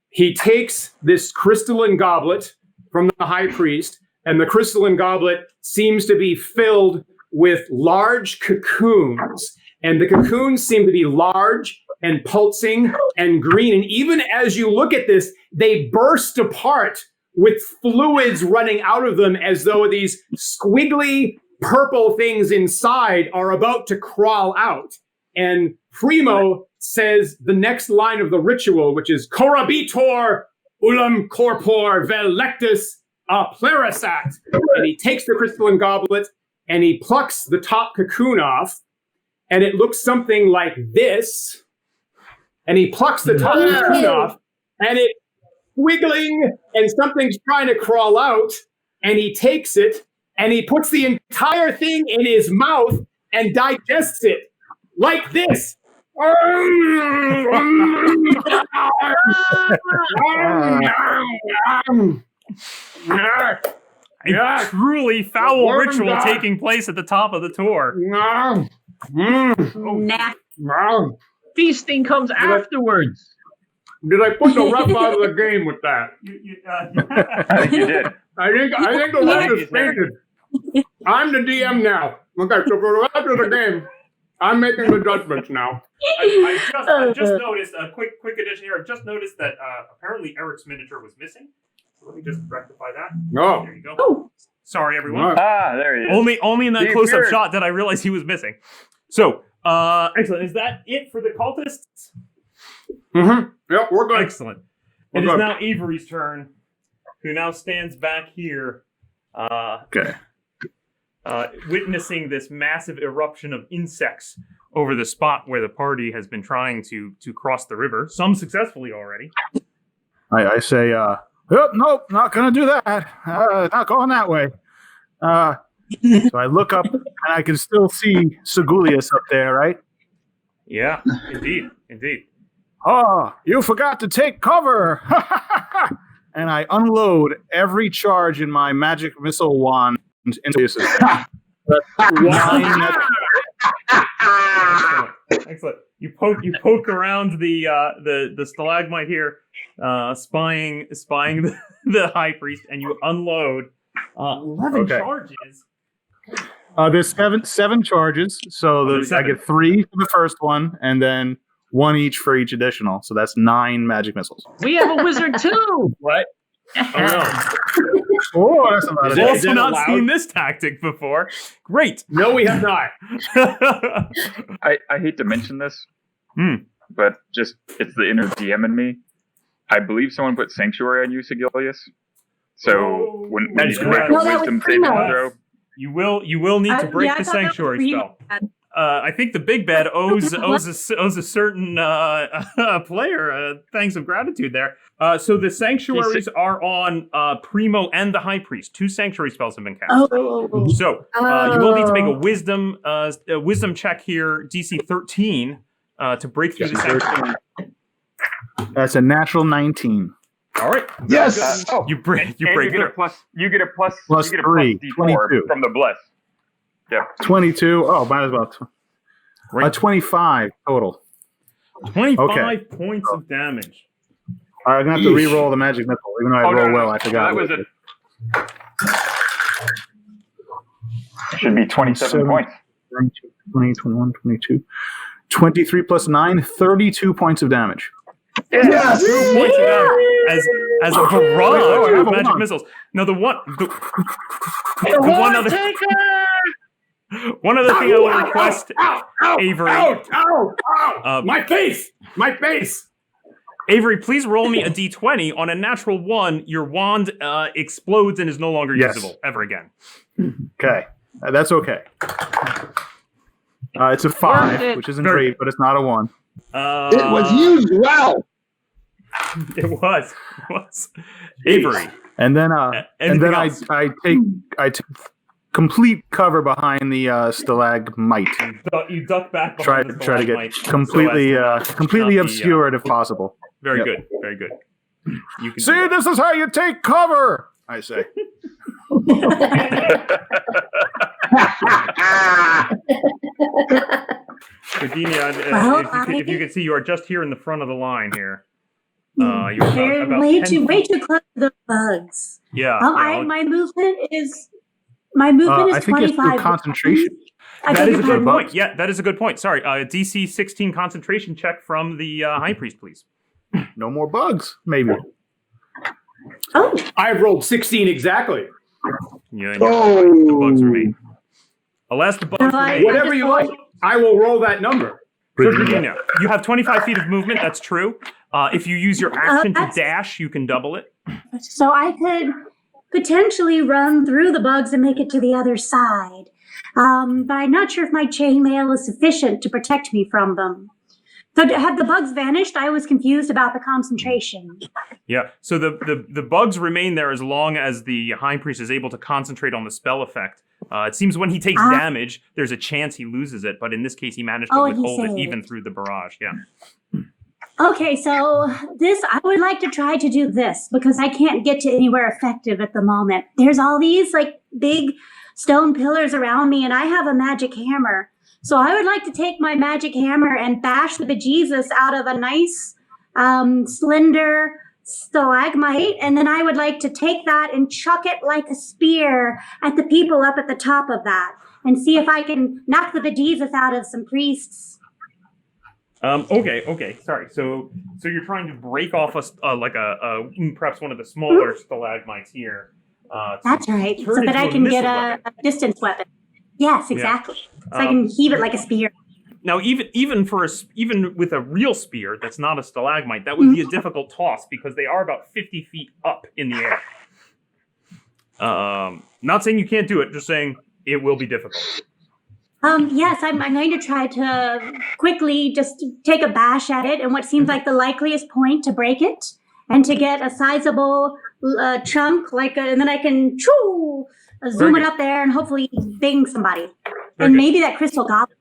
he takes this crystalline goblet from the high priest, and the crystalline goblet seems to be filled with large cocoons. And the cocoons seem to be large and pulsing and green. And even as you look at this, they burst apart with fluids running out of them as though these squiggly purple things inside are about to crawl out. And Primo says the next line of the ritual, which is "Corabitor ulam corpor vel lectus a plerisat." And he takes the crystalline goblet and he plucks the top cocoon off, and it looks something like this. And he plucks the top cocoon off, and it's wiggling, and something's trying to crawl out, and he takes it, and he puts the entire thing in his mouth and digests it like this. A truly foul ritual taking place at the top of the tour. Feasting comes afterwards. Did I put the ref out of the game with that? I think you did. I think the ref is fainted. I'm the DM now. Okay, so for the rest of the game, I'm making the judgments now. I just noticed a quick addition here. I just noticed that apparently Eric's miniature was missing. So let me just rectify that. Oh. There you go. Oh. Sorry, everyone. There he is. Only in that close-up shot did I realize he was missing. So, excellent. Is that it for the cultists? Mm-hmm. Yep, we're good. Excellent. It is now Avery's turn, who now stands back here. Witnessing this massive eruption of insects over the spot where the party has been trying to cross the river, some successfully already. I say, nope, not going to do that. Not going that way. So I look up, and I can still see Segulius up there, right? Yeah, indeed. Oh, you forgot to take cover! And I unload every charge in my magic missile wand into the system. Excellent. You poke around the stalagmite here, spying the high priest, and you unload 11 charges. There's seven charges, so I get 3 for the first one, and then 1 each for each additional. So that's 9 magic missiles. We have a wizard too. What? Oh, that's a lot of I've also not seen this tactic before. Great. No, we have not. I hate to mention this, but just it's the inner DM in me. I believe someone put Sanctuary on you, Sigilius. So when you make a wisdom saving throw, you will need to break the Sanctuary spell. I think the big bad owes a certain player thanks of gratitude there. So the sanctuaries are on Primo and the High Priest. 2 sanctuary spells have been cast. Oh. So you will need to make a wisdom check here, DC 13, to break through the sanctuary. That's a natural 19. All right. Yes. You break You through. get a plus. You get a plus. Plus you get a 3, plus D4 22. from the bless. Yep. 22. Oh, might as well. 25 total. 25 points of damage. I'm going to have to re-roll the magic missile. Even though I roll well, I forgot. That was it. Should be 27 points. 20, 21, 22. 23 plus 9, 32 points of damage. Yes. 2 points of damage as a barrage of magic missiles. Now the one other thing I will request, Avery. My face! My face! Avery, please roll me a d20. On a natural 1, your wand explodes and is no longer usable ever again. Okay. That's okay. It's a 5, which isn't great, but it's not a 1. It was used well. It was. Avery. And then I take complete cover behind the stalagmite. You duck back Try behind the to get stalagmite completely obscured if possible. Very good. Very good. You can See, this is how you take cover, I say. Virginia, if you could see, you are just here in the front of the line here. They're about way 10 too close to the bugs. Yeah. My movement is 25. I think it's through concentration. That is a good point. Yeah, that is a good point. Sorry. DC 16 concentration check from the High Priest, please. No more bugs, maybe. Oh. I've rolled 16 exactly. Yeah, and the bugs remain. Alas, the bugs remain. Whatever you like, I will roll that number. So, Virginia, you have 25 feet of movement. That's true. If you use your action to dash, you can double it. So I could potentially run through the bugs and make it to the other side. But I'm not sure if my chainmail is sufficient to protect me from them. So have the bugs vanished? I was confused about the concentration. Yeah, so the bugs remain there as long as the High Priest is able to concentrate on the spell effect. It seems when he takes damage, there's a chance he loses it, but in this case, he managed to withhold it even through the barrage. Yeah. Okay, so I would like to try to do this because I can't get to anywhere effective at the moment. There's all these like big stone pillars around me, and I have a magic hammer. So I would like to take my magic hammer and bash the bejesus out of a nice, slender stalagmite, and then I would like to take that and chuck it like a spear at the people up at the top of that, and see if I can knock the bejesus out of some priests. Okay. Sorry. So you're trying to break off perhaps one of the smaller stalagmites here. That's right. So that I can get a distance weapon. Yes, exactly. Yeah. So I can heave it like a spear. Now, even with a real spear that's not a stalagmite, that would be a difficult toss because they are about 50 feet up in the air. Not saying you can't do it, just saying it will be difficult. Yes, I'm going to try to quickly just take a bash at it, and what seems like the likeliest point to break it, and to get a sizable chunk, and then I can zoom it up there and hopefully bing somebody, and maybe that crystal goblet.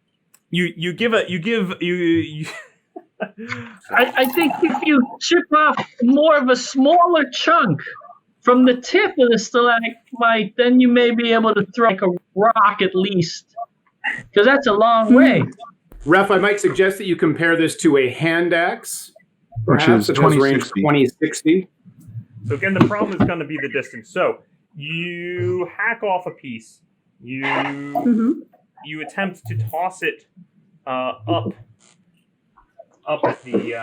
I think if you chip off more of a smaller chunk from the tip of the stalagmite, then you may be able to throw like a rock at least. Because that's a long way. Ref, I might suggest that you compare this to a hand axe. Which is 2060. So again, the problem is going to be the distance. So you hack off a piece. You attempt to toss it up at the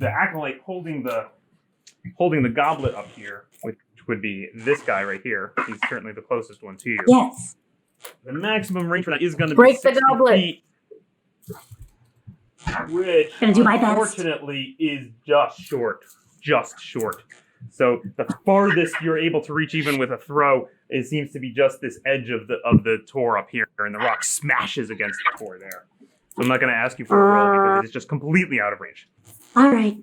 acolyte holding the goblet up here, which would be this guy right here. He's certainly the closest one to you. Yes. The maximum range for that is going to break be 60 the goblet. feet, which Gonna do my best. unfortunately is just short. So the farthest you're able to reach, even with a throw, it seems to be just this edge of the tor up here, and the rock smashes against the tor there. So I'm not going to ask you for a roll because it is just completely out of range. All right.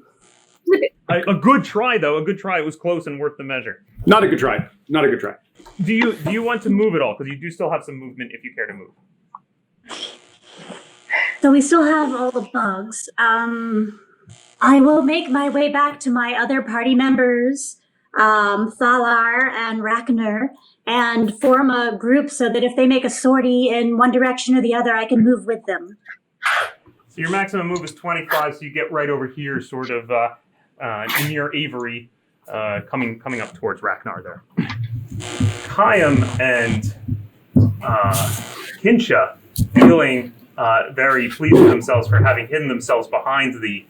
A good try, though. A good try. It was close and worth the measure. Not a good try. Not a good try. Do you want to move at all? Because you do still have some movement if you care to move. So we still have all the bugs. I will make my way back to my other party members, Thalar and Ragnar, and form a group so that if they make a sortie in one direction or the other, I can move with them. So your maximum move is 25, so you get right over here, sort of near Avery, coming up towards Ragnar there. Kayam and Kinsha, feeling very pleased with themselves for having hidden themselves behind the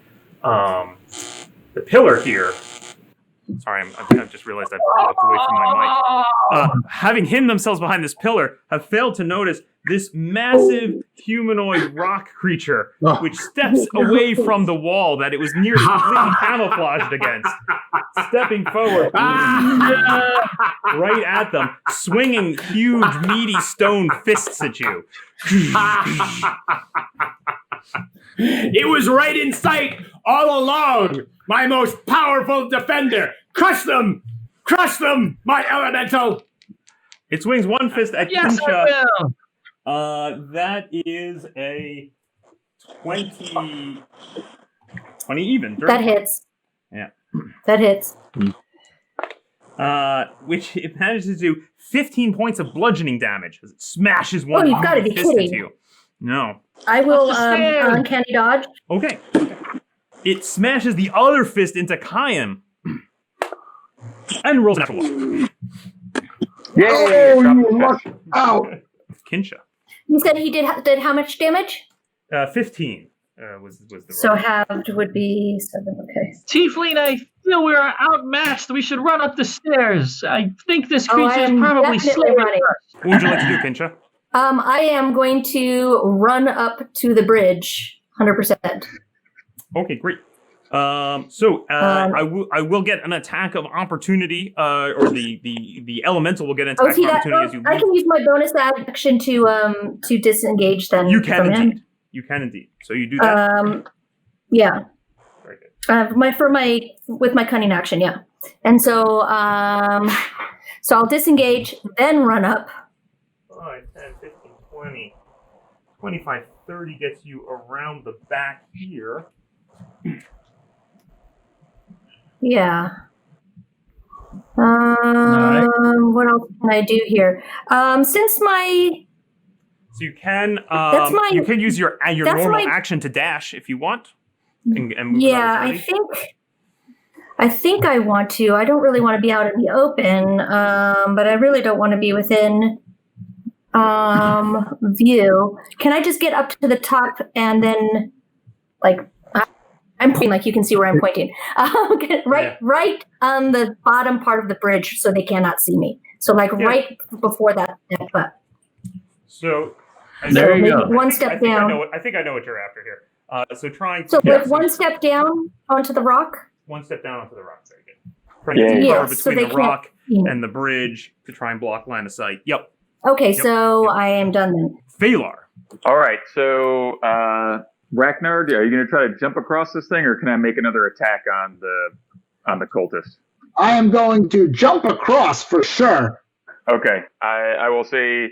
pillar here. Sorry, I've just realized I've walked away from my mic. Having hidden themselves behind this pillar, have failed to notice this massive humanoid rock creature, which steps away from the wall that it was nearly completely camouflaged against, stepping forward right at them, swinging huge, meaty stone fists at you. It was right in sight all along, my most powerful defender. Crush them! Crush them, my elemental! It swings one fist at Yes, Kinsha. I will. That is a 20 even. That hits. Yeah. That hits. Which it manages to do 15 points of bludgeoning damage as it smashes one you've gotta be fist kidding. into you. No. I will Understand. uncanny dodge. Okay. It smashes the other fist into Kayam and rolls an natural one. Yay! Oh, drop you the luck chest. out. Kinsha. You said he did how much damage? 15 was the roll. So halved would be 7. Okay. Tiefling, I feel we are outmatched. We should run up the stairs. I think this I creature is am probably definitely slaving running. us. What would you like to do, Kinsha? I am going to run up to the bridge, 100%. Okay, great. I will get an attack of opportunity, or the elemental will get an attack of opportunity as you I leave. can use my bonus action to disengage then. You can from him. indeed. You can indeed. So you do that. Yeah. Very good. With my cunning action, yeah. And so so I'll disengage, then run up. 5, 10, 15, 20, 25, 30 gets you around the back here. Yeah. right. What else can I do here? Since my So you can That's my- you can use your that's normal my- action to dash if you want. And move yeah, another I 30. think I want to. I don't really want to be out in the open, but I really don't want to be within view. Can I just get up to the top and then, like, I'm pointing, like you can see where I'm pointing. Right on the bottom part of the bridge, so they cannot see me. So, like, right before that but So There you maybe go. one step down. I think I know what you're after here. So trying So, to like, one step down onto the rock. one step down onto the rock. Very good. Trying to Yeah, cover so between they the can't rock see me. and the bridge to try and block line of sight. Yep. Okay, Yep. so I am done then. Phalar. All right, so Ragnar, are you going to try to jump across this thing, or can I make another attack on the cultist? I am going to jump across for sure. Okay, I will say,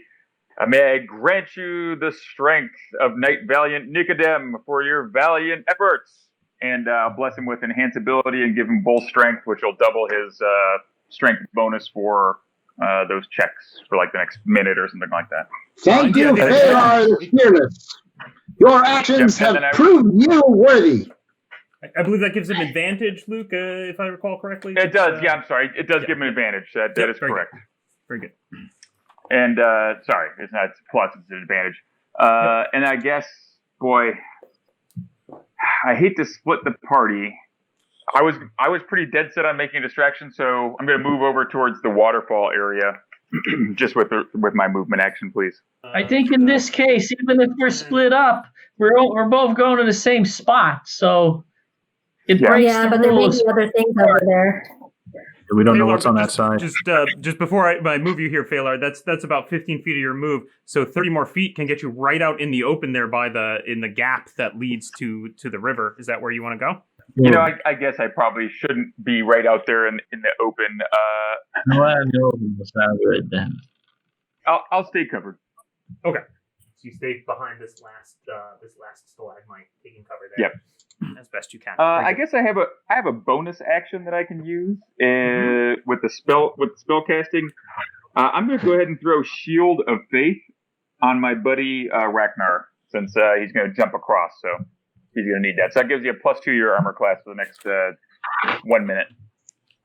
may I grant you the strength of Knight Valiant Nicodem for your valiant efforts, and bless him with enhance ability and give him bull strength, which will double his strength bonus for those checks for like the next minute or something like that. Thank you, Yeah, Phalar the Fearless. Your actions Yep, and have then proved you worthy. I believe that gives him advantage, Luke, if I recall correctly. It does, yeah, I'm sorry. It does give him an advantage. That is very correct. Good. Very good. And, sorry, it's not plus, it's an advantage. And I guess, boy, I hate to split the party. I was pretty dead set on making a distraction, so I'm going to move over towards the waterfall area, just with my movement action, please. I think in this case, even if we're split up, we're both going to the same spot. So it Yeah. breaks Yeah, the but there may rules. be other things over there. We don't know Phalar, what's on that side. Just before I move you here, Phalar, that's about 15 feet of your move. So 30 more feet can get you right out in the open there in the gap that leads to the river. Is that where you want to go? You know, I guess I probably shouldn't be right out there in the open. No, I know the sound right then. I'll stay covered. Okay. So you stay behind this last stalagmite, taking cover there. Yep. As best you can. I guess I have a bonus action that I can use with the spell casting. I'm going to go ahead and throw Shield of Faith on my buddy Ragnar, since he's going to jump across, so he's going to need that. So that gives you a +2 to your armor class for the next 1 minute.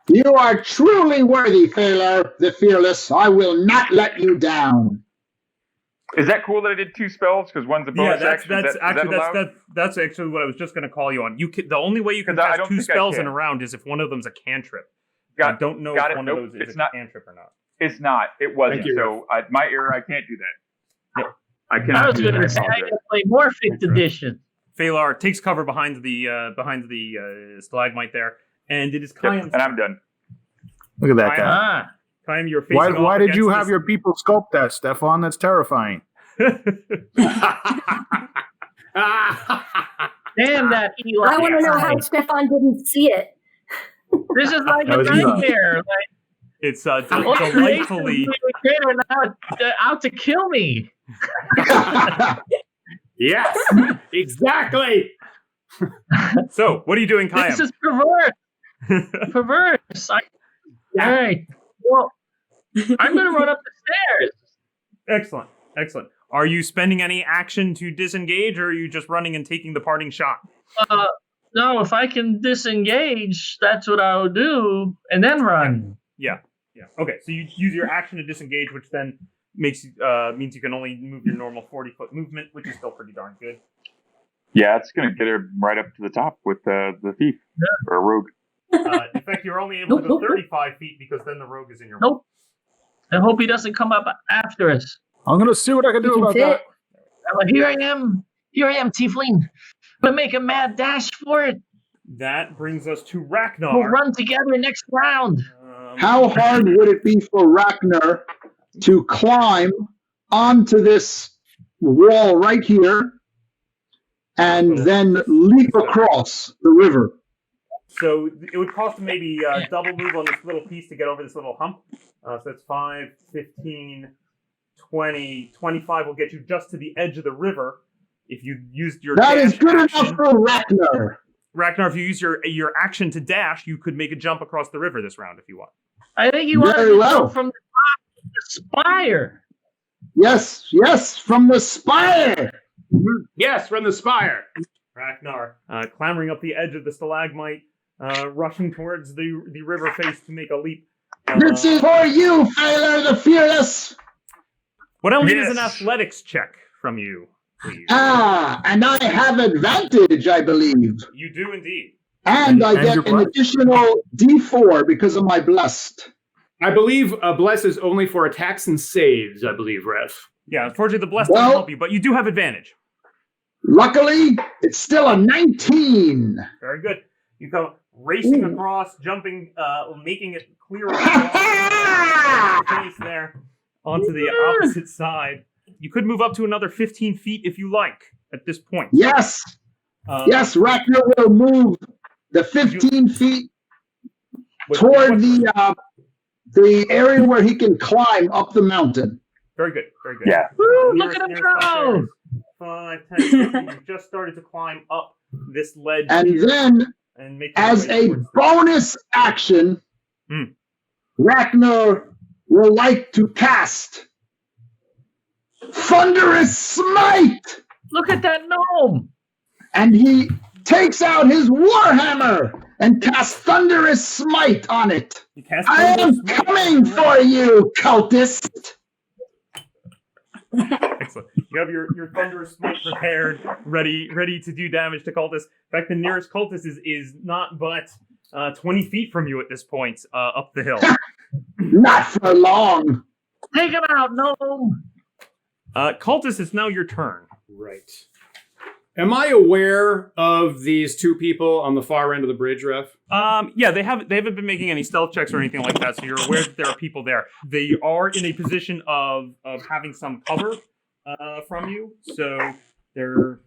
You are truly worthy, Keleher the Fearless. I will not let you down. Is that cool that I did 2 spells? Because one's a bonus action. That's actually what I was just going to call you on. The only way you can 'Cause I cast don't 2 think I spells can. in a round is if one of them's a cantrip. Got- I don't know got if it. one Nope, of those is it's a not. cantrip or not. It's not. It wasn't. Thank you, So my error. I can't do that. Yep. I cannot. I was do going that. to say I apologize. can play more 5th edition. Phalar takes cover behind the stalagmite there, and it is Kayam's Yep, and I'm done. Look at that guy. Ah, Kayam, you're facing off Why did you against have your people sculpt that, Stefan? That's terrifying. damn that Eli. I want to know how Stefan didn't see it. This is like That a was Eli. nightmare. Like, It's delightfully out to kill me. Yes, exactly. So, what are you doing, Kayam? This is perverse. Perverse. All right. Well, I'm going to run up the stairs. Excellent. Are you spending any action to disengage, or are you just running and taking the parting shot? No, if I can disengage, that's what I'll do, and then run. Yeah. Okay, so you use your action to disengage, which then means you can only move your normal 40-foot movement, which is still pretty darn good. Yeah, it's going to get her right up to the top with the thief or rogue. In fact, you're only able to go 35 feet because then the rogue is in your way. Nope. I hope he doesn't come up after us. I'm going to see what I can do about that. Here I am, Tiefling. I'm going to make a mad dash for it. That brings us to We'll Ragnar. run together next round. How hard would it be for Ragnar to climb onto this wall right here and then leap across the river? So it would cost him maybe double move on this little piece to get over this little hump. So that's 5, 15, 20, 25 will get you just to the edge of the river. If you used your That is dash good action, enough for Ragnar. Ragnar, if you use your action to dash, you could make a jump across the river this round if you want. I think you want Very to well. go from the top of the spire. Yes, from the spire. Yes, from the spire. Ragnar, clambering up the edge of the stalagmite, rushing towards the river face to make a leap. This is for you, Keleher the Fearless. What I'll need is an Yes. athletics check from you, please. And I have advantage, I believe. You do indeed. And I And get you're an blessed. additional D4 because of my blessed. I believe bless is only for attacks and saves, I believe, Ref. Yeah, unfortunately, the blessed Well- doesn't help you, but you do have advantage. Luckily, it's still a 19. Very good. You come racing across, jumping, making it clear across the face there onto the opposite side. You could move up to another 15 feet if you like at this point. Yes, Yes, Ragnar will move the 15 feet toward the area where he can climb up the mountain. Very good. Yeah. Woo, look at him Nearest go. there. 5, 10, 15. You've just started to climb up this ledge And here then, and make your as way a towards the- bonus action, Ragnar will like to cast Thunderous Smite! Look at that gnome. And he takes out his Warhammer and casts Thunderous Smite on it. You cast I am Thunderous Smite. coming for you, cultist! Excellent. You have your thunderous smite prepared, ready to do damage to cultists. In fact, the nearest cultist is not but 20 feet from you at this point, up the hill. Not for long. Take him out, gnome. Cultist, it's now your turn. Right. Am I aware of these two people on the far end of the bridge, Ref? Yeah, they haven't been making any stealth checks or anything like that, so you're aware that there are people there. They are in a position of having some cover from you, so they're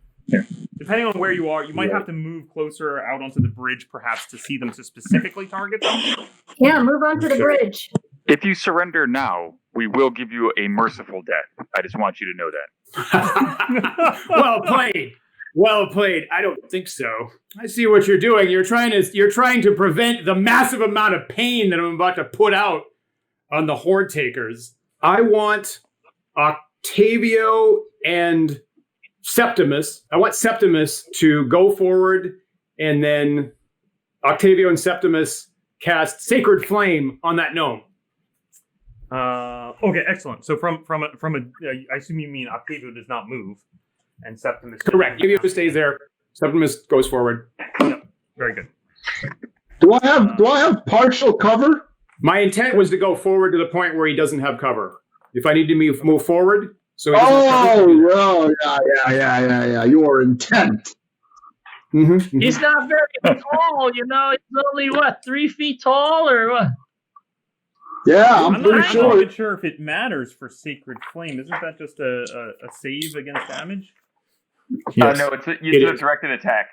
depending on where you are, you might have to move closer out onto the bridge, perhaps, to see them to specifically target them. Yeah, move on to the bridge. If you surrender now, we will give you a merciful death. I just want you to know that. Well played. Well played. I don't think so. I see what you're doing. You're trying to prevent the massive amount of pain that I'm about to put out on the Hoard Takers. I want Octavio and Septimus. I want Septimus to go forward, and then Octavio and Septimus cast Sacred Flame on that gnome. Okay, excellent. So from I assume you mean Octavio does not move, and Septimus. Correct. Octavio stays there. Septimus goes forward. Yep. Very good. Do I have partial cover? My intent was to go forward to the point where he doesn't have cover. If I need to move forward, so he doesn't have cover. Yeah. Your intent. Mm-hmm. He's not very tall, you know. He's only, 3 feet tall or what? Yeah, I'm not pretty sure. even sure if it matters for Sacred Flame. Isn't that just a save against damage? Yes. No, it's a directed attack.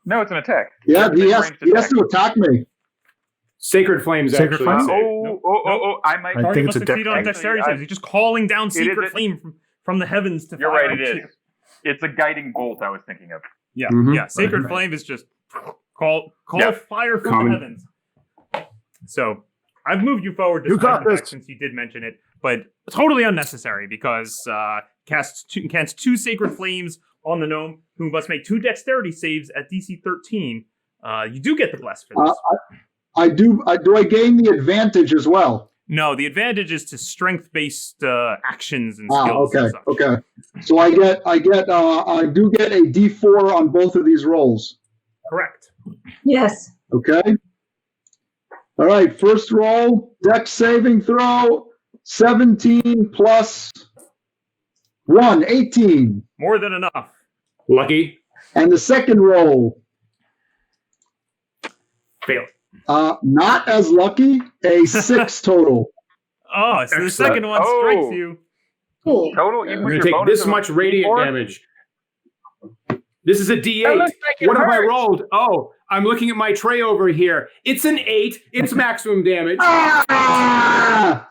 No, it's an attack. Yeah, It's he a has ranged attack. to attack me. Sacred Flame's Sacred actually Flame? a save. I might. I Target think must it's a succeed on dexterity saves. He's just calling down Sacred Flame from the heavens to You're fire. right, it is. It's a guiding bolt I was thinking of. Yeah, Mhm. yeah. Sacred Flame is just call fire from Common. the heavens. So I've moved you forward to You got special effects this. since you did mention it, but totally unnecessary because casts two Sacred Flames on the gnome, who must make 2 dexterity saves at DC 13. You do get the bless for this. I do. Do I gain the advantage as well? No, the advantage is to strength-based actions and skills. Okay. And such. Okay. So I do get a D4 on both of these rolls. Correct. Yes. Okay. All right. First roll, Dex saving throw, 17 plus 1, 18. More than enough. Lucky. And the second roll, Fail. not as lucky, a 6 total. Oh, so the Excellent. second one strikes you. Cool. Total. You I'm put going your to take bonus this of much radiant 4? damage. This is a That D8. looks like it What have I hurts. rolled? Oh, I'm looking at my tray over here. It's an 8. It's maximum damage. Ah!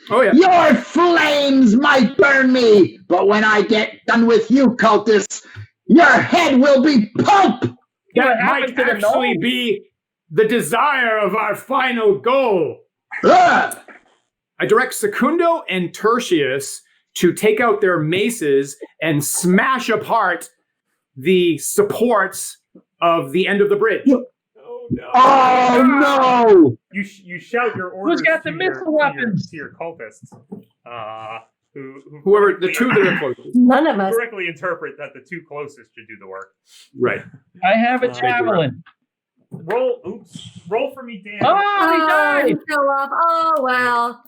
Oh, yeah. Your flames might burn me, but when I get done with you, cultists, your head will be pulp! That happened might to the actually gnome? be the desire of our final goal. Ugh! I direct Secundo and Tertius to take out their maces and smash apart the supports of the end of the bridge. Oh no! Oh no! You shout your orders. Who's got the to missile your, weapons? To your cultists, who Whoever, the two that are closest. None of us. correctly interpret that the 2 closest should do the work. Right. I have a javelin. Roll for me, Dan. Oh, he Oh, died! you fell off. Oh, well.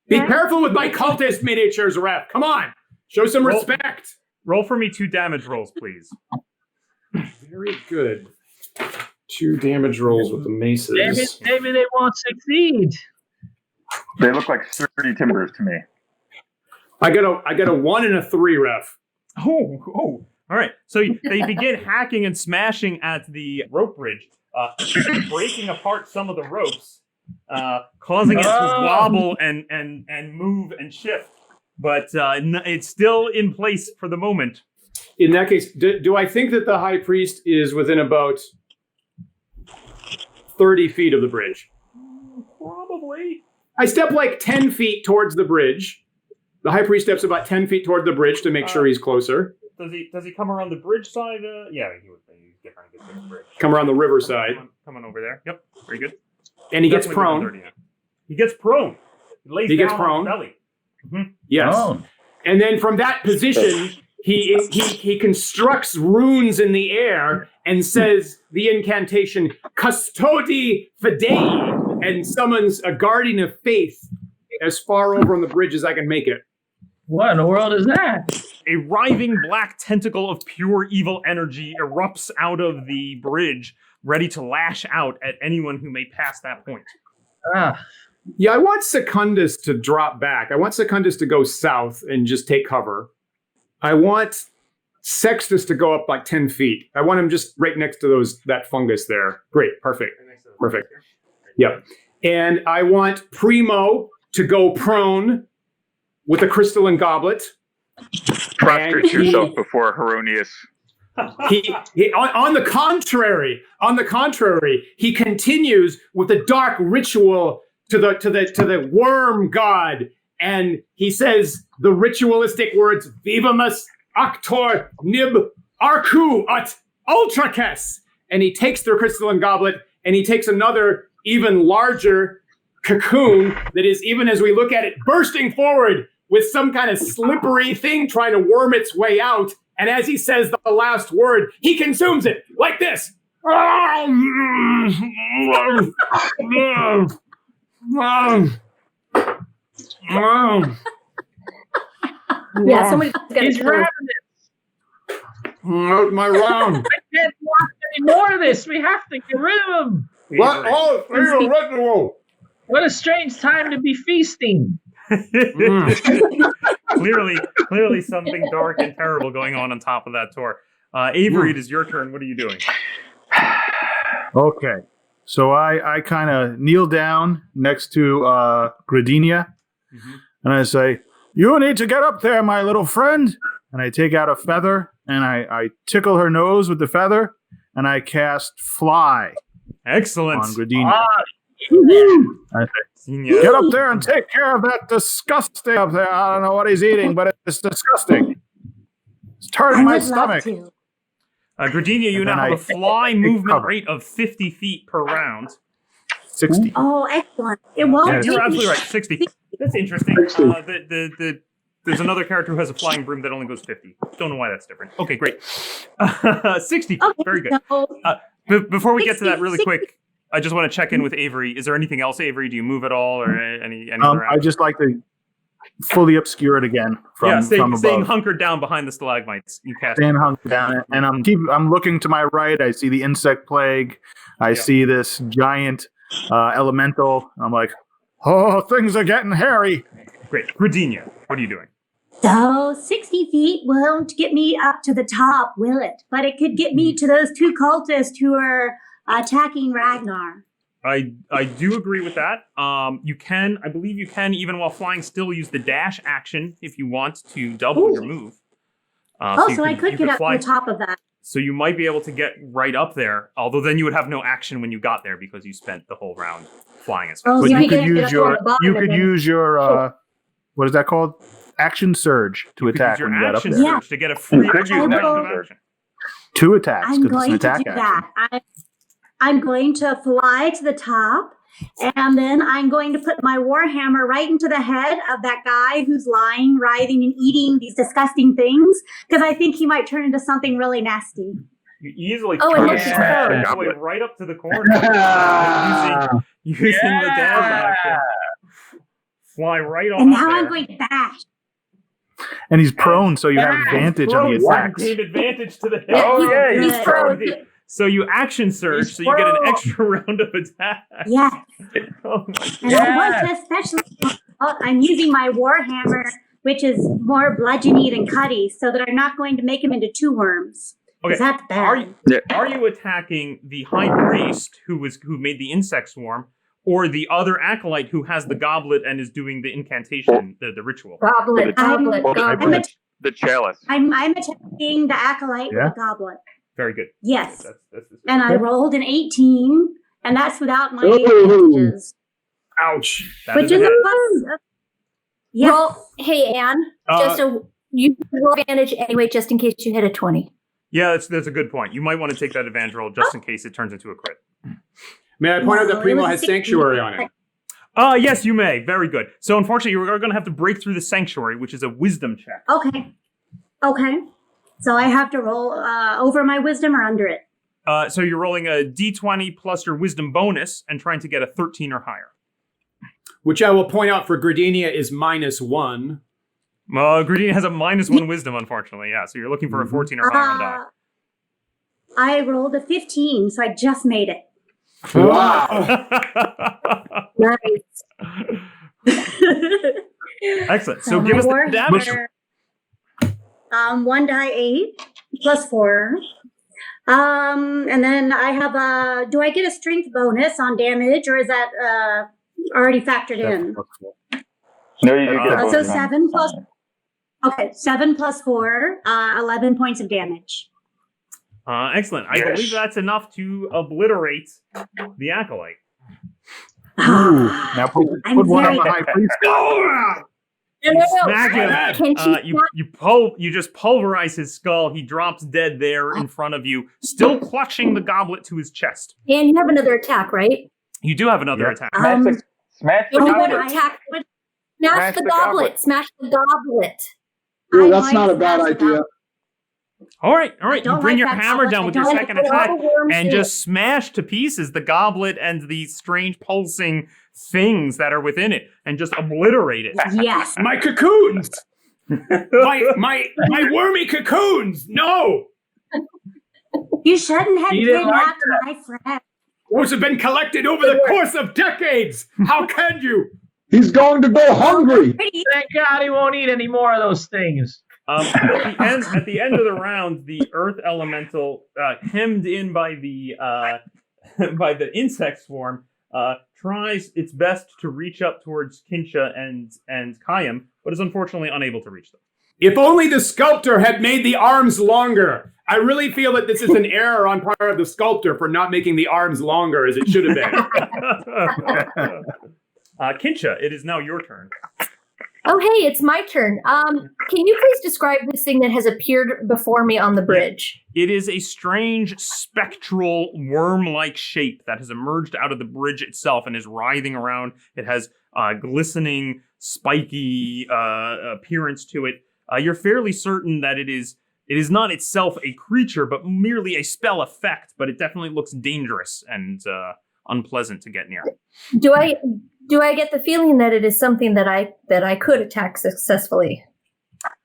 Be careful with my cultist miniatures, Ref. Come on. Show some Roll. respect. Roll for me 2 damage rolls, please. Very good. 2 damage rolls with the maces. Maybe they won't succeed. They look like sturdy timbers to me. I got a 1 and a 3, Ref. Oh. All right. So they begin hacking and smashing at the rope bridge, breaking apart some of the ropes, causing it to wobble and move and shift. But it's still in place for the moment. In that case, do I think that the high priest is within about 30 feet of the bridge? Probably. I step like 10 feet towards the bridge. The high priest steps about 10 feet toward the bridge to make sure he's closer. Does he come around the bridge side? Yeah, he would. He's different. Get to the bridge. Come around the river side. Come on over there. Yep. Very good. And he gets Definitely within prone. 30 now. He gets prone. He Gets down prone. On his belly. Yes. Oh. And then from that position, he constructs runes in the air and says the incantation Custodi Fidei and summons a guardian of faith as far over on the bridge as I can make it. What in the world is that? a writhing black tentacle of pure evil energy erupts out of the bridge, ready to lash out at anyone who may pass that point. Yeah, I want Secundus to drop back. I want Secundus to go south and just take cover. I want Sextus to go up like 10 feet. I want him just right next to that fungus there. Great, perfect. Yep. And I want Primo to go prone with a crystalline goblet. Prostrate yourself before Heronius. On the contrary, he continues with the dark ritual to the worm god, and he says the ritualistic words "Vivamus Actor Nib Arcu at Ultracus," and he takes the crystalline goblet and he takes another even larger cocoon that is, even as we look at it, bursting forward with some kind of slippery thing trying to worm its way out. And as he says the last word, he consumes it like this. Yeah, somebody's He's gonna ravenous. My round. I can't watch any more of this. We have to get rid of him. What? Oh, ritual. What a strange time to be feasting. Clearly something dark and terrible going on top of that door. Avery, it is your turn. What are you doing? Okay. So I kind of kneel down next to Gradinia, and I say, "You need to get up there, my little friend." And I take out a feather, and I tickle her nose with the feather, and I cast Fly Excellent. on Gradinia. I say, Get "Get up there and take care of that disgusting up there. I don't know what he's eating, but it's disgusting. It's turning my stomach." Gardenia, you And now then have a fly take movement cover. rate of 50 feet per round. 60. Oh, excellent. It won't Yeah, You're take me absolutely right, 60. That's interesting. 60. There's another character who has a flying broom that only goes 50. Don't know why that's different. Okay, great. 60 feet, Okay, very good. so Before we get to that 60, really 60. quick, I just want to check in with Avery. Is there anything else, Avery? Do you move at all or any other I just like to fully obscure it again from staying above. hunkered down behind the stalagmites. You cast Staying hung down, and I'm looking to my right. I see the insect plague. I see this giant elemental. I'm like, oh, things are getting hairy. Great. Gradenia, what are you doing? So 60 feet won't get me up to the top, will it? But it could get me to those two cultists who are attacking Ragnar. I do agree with that. You can, I believe you can, even while flying, still use the dash action if you want to double your move. So I could get up fly, to the top of that. So you might be able to get right up there, although then you would have no action when you got there because you spent the whole round flying as fast. Oh, But so you you could can get use up your on the bottom what is that called? Action surge to You could attack use when your you got up action there. Yeah. surge to get a free Could extra use round action of surge. action. 2 attacks I'm because it's an going to attack do action. that. I'm going to fly to the top, and then I'm going to put my warhammer right into the head of that guy who's lying, writhing, and eating these disgusting things, because I think he might turn into something really nasty. You easily Oh, turn and your yeah. way right up to the corner using the dash action. Fly right on And up now there. I'm going to bash. And he's prone, so you have advantage on the You attacks. gain advantage to the hit. Oh, yeah, he's Good. prone. So you action surge, so you get an extra round of attack. Yes. Oh my And I want to especially, I'm using my warhammer, which is more bludgeony than cutty, so that I'm not going to make him into two worms. Okay. 'Cause that's bad. Are you attacking the high priest who made the insect swarm, or the other acolyte who has the goblet and is doing the incantation, the ritual? Goblet, goblet, Well, goblet. the chalice. I'm attacking the acolyte Yeah. with the goblet. Very good. Yes. That's And I rolled an 18, and that's without my Ooh. advantages. Ouch. that Which a is a hit. plus. Yeah. Roll, hey, Anne, you roll advantage anyway, just in case you hit a 20. Yeah, that's a good point. You might want to take that advantage roll just in case it turns into a crit. May I point out that No, it Primo was has 60. Sanctuary on it? Yes, you may. Very good. So unfortunately, you're going to have to break through the sanctuary, which is a wisdom check. Okay. So I have to roll over my wisdom or under it. So you're rolling a d20 plus your wisdom bonus and trying to get a 13 or higher. Which I will point out for Gradenia is -1. Gradient has a -1 wisdom, unfortunately. Yeah, so you're looking for a 14 or higher on the die. I rolled a 15, so I just made it. Wow. Nice. Excellent. So give us the damage. 1 die 8 plus 4. And then I have do I get a strength bonus on damage, or is that already factored in? No, you didn't get a So bonus. 7 plus. Okay, 7 plus 4, 11 points of damage. Excellent. I believe that's enough to obliterate the acolyte. Now put one on the high priest. You smack him. Can she You just pulverize his skull. He drops dead there in front of you, still clutching the goblet to his chest. And you have another attack, right? You do have another attack. Smash the If you goblet. want to attack, smash the goblet. Smash the goblet. Ooh, that's not a bad idea. All right. You don't bring like your that hammer goblet. down I with your don't second like attack all the worms and in just smash to pieces the goblet and the strange pulsing things that are within it, and just obliterate it. Yes. My cocoons! my wormy cocoons! No! You shouldn't have You didn't like kidnapped my friend. Those have been collected over the course of decades! How can you? He's going to go hungry. Thank God he won't eat any more of those things. At the end of the round, the earth elemental, hemmed in by the insect swarm, tries its best to reach up towards Kinsha and Kayam, but is unfortunately unable to reach them. If only the sculptor had made the arms longer. I really feel that this is an error on part of the sculptor for not making the arms longer as it should have been. Kinsha, it is now your turn. Oh, hey, it's my turn. Can you please describe this thing that has appeared before me on the bridge? It is a strange, spectral, worm-like shape that has emerged out of the bridge itself and is writhing around. It has glistening, spiky appearance to it. You're fairly certain that it is not itself a creature, but merely a spell effect, but it definitely looks dangerous and unpleasant to get near. Do I get the feeling that it is something that I could attack successfully?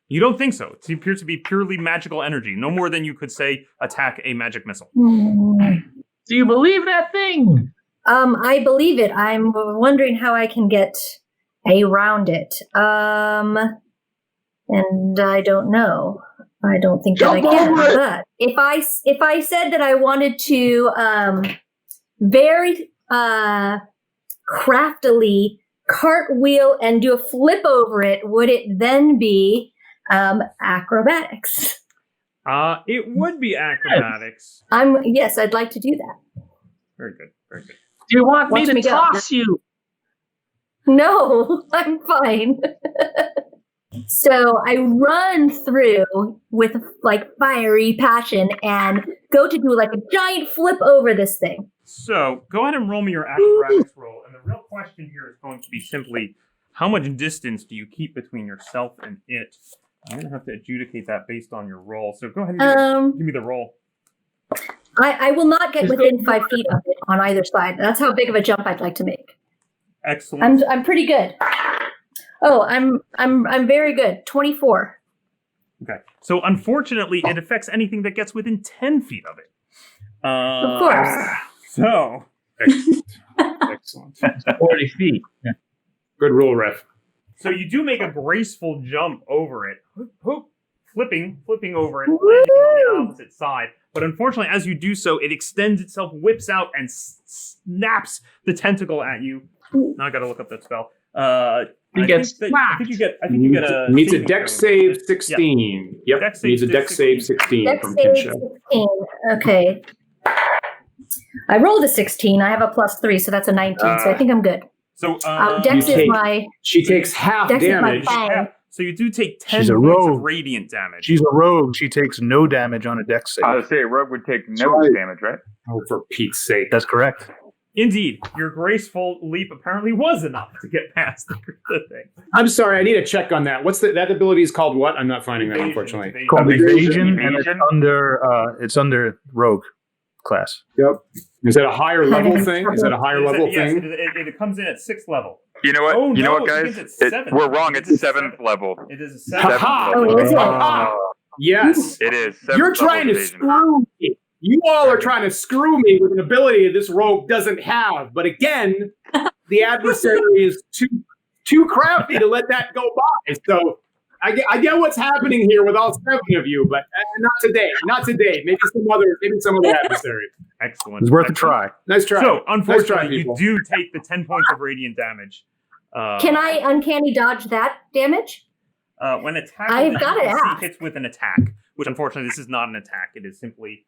You don't think so. It appears to be purely magical energy, no more than you could say attack a magic missile. Do you believe that thing? I believe it. I'm wondering how I can get around it. And I don't know. I don't think that I can. But if I said that I wanted to very craftily cartwheel and do a flip over it, would it then be acrobatics? It would be acrobatics. Yes, I'd like to do that. Very good. Do you want me Watch to me go. toss you? No, I'm fine. So I run through with like fiery passion and go to do like a giant flip over this thing. So go ahead and roll me your acrobatics roll. And the real question here is going to be simply, how much distance do you keep between yourself and it? I'm going to have to adjudicate that based on your roll. So go ahead and give me the roll. I will not get within 5 feet of it on either side. That's how big of a jump I'd like to make. Excellent. I'm pretty good. Oh, I'm very good. 24. Okay. So unfortunately, it affects anything that gets within 10 feet of it. Of course. So. Excellent. 40 feet. Yeah. Good rule, Ref. So you do make a graceful jump over it, flipping over it, landing on the opposite side. But unfortunately, as you do so, it extends itself, whips out, and snaps the tentacle at you. Now I got to look up that spell. I think you get a. Needs a dex save 16. Yep. Needs a dex save 16 Dex from save Kinsha. 16. Okay. I rolled a 16. I have a +3, so that's a 19. So I think I'm good. So Dex is my. She takes half Dex damage. is my fang. So you do take 10 She's a points rogue. of radiant damage. She's a rogue. She takes no damage on a dex save. I was say rogue would take no right. damage, right? Oh, for Pete's sake. That's correct. Indeed, your graceful leap apparently was enough to get past the thing. I'm sorry, I need a check on that. What's that ability is called what? I'm not finding that, unfortunately. Evasion. It's called Evasion. evasion, and it's under rogue class. Yep. Is that a higher level thing? Is that a higher level Yes, thing? it comes in at 6th level. You know what? Oh, you know no, what, it guys? begins at 7th. We're wrong. It's It is 7th level. It is a 7th. Ha-ha! Oh, is it? Yes. It is. 7th You're level trying to division. screw me. You all are trying to screw me with an ability this rogue doesn't have. But again, the adversary is too crafty to let that go by. So I get what's happening here with all 7 of you, but not today. Not today. Maybe some other adversary. Excellent. It's worth a Excellent. try. Nice try. So, unfortunately, Nice try, you people. do take the 10 points of radiant damage. Can I uncanny dodge that damage? When attack I've gotta ask. hits with an attack, which unfortunately this is not an attack. It is simply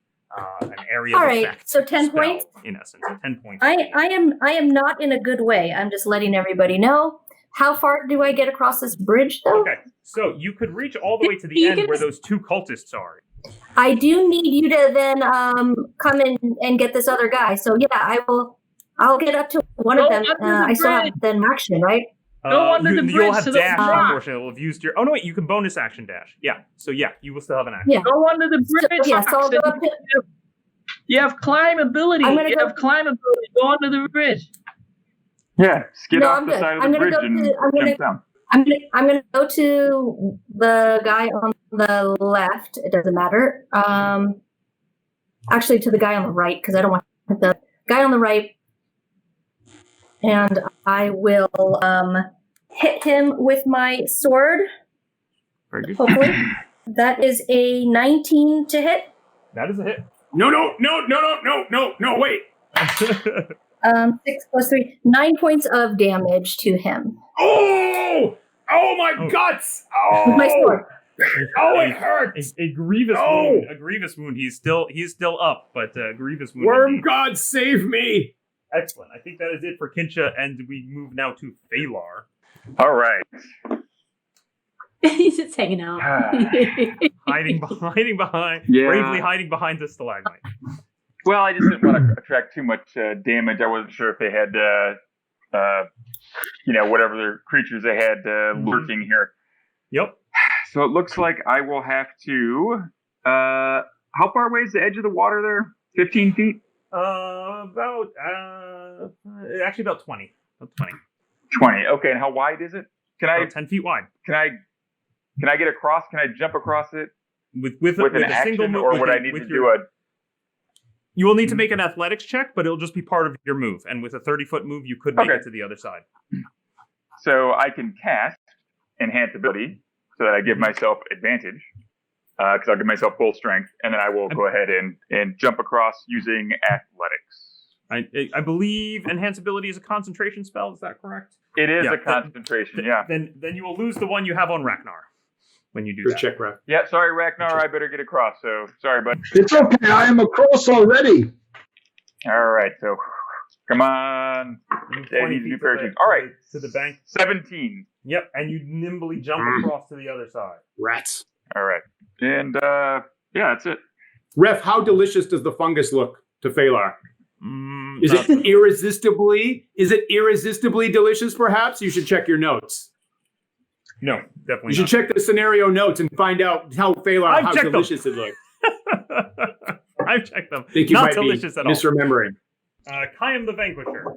an area All of right, effect. so 10 spell, points? in essence. 10 points. I am not in a good way. I'm just letting everybody know. How far do I get across this bridge, though? Okay, so you could reach all the way to the You end can- where those 2 cultists are. I do need you to then come in and get this other guy. So yeah, I'll get up to one of them. I still have then action, right? Go under the You'll bridge have to the dash, rock. unfortunately. You'll have used your... Oh, no, wait, you can bonus action dash. Yeah, so yeah, you will still have an action. Yeah. Go under the So, bridge. yeah, so I'll go up to. You have climb ability. I'm gonna You go- have climb ability. Go under the bridge. Yeah, skid No, off I'm the good. side of I'm the gonna bridge go and to- I'm gonna- jump down. I'm gonna go to the guy on the left. It doesn't matter. Actually, to the guy on the right because I don't want the guy on the right, and I will hit him with my sword. Very good. Hopefully, that is a 19 to hit. That is a hit. No, wait. 6 plus 3, 9 points of damage to him Oh my guts. with my sword. Oh, it hurts. A grievous No! wound. A grievous wound. He's still up, but a grievous wound. Worm indeed. God, save me. Excellent. I think that is it for Kincha, and we move now to Phalar. All right. He's just hanging out. Hiding behind, Yeah. bravely hiding behind the stalagmite. Well, I just didn't want to attract too much damage. I wasn't sure if they had, whatever their creatures they had lurking here. Yep. So it looks like I will have to. How far away is the edge of the water there? 15 feet? Actually about 20. About 20. 20. Okay, and how wide is it? Can I About 10 feet wide. can I get across? Can I jump across it With with an a single action, move, or with would a- I need with to your- do a? You will need to make an athletics check, but it'll just be part of your move. And with a 30-foot move, you could make Okay. it to the other side. So I can cast Enhance Ability so that I give myself advantage, because I'll give myself full strength, and then I will go ahead and jump across using athletics. I believe Enhance Ability is a concentration spell. Is that correct? It is Yeah, a concentration, yeah. Then you will lose the one you have on Ragnar when you do Good that. check, Ref. Yeah, sorry, Ragnar, I better get across, so sorry, bud. It's okay. I am across already. All right, so come on. Move Yeah, 20 need to do feet parachutes. All right. to the bank. 17. Yep, and you nimbly jump across to the other side. Rats. All right. And, yeah, that's it. Ref, how delicious does the fungus look to Phalar? Is Not- it irresistibly delicious, perhaps? You should check your notes. No, definitely You should not. check the scenario notes and find out how Phalar, I've how checked them. delicious it looked. I've checked them. I think you Not might delicious be at all. misremembering. Kayam the Vanquisher.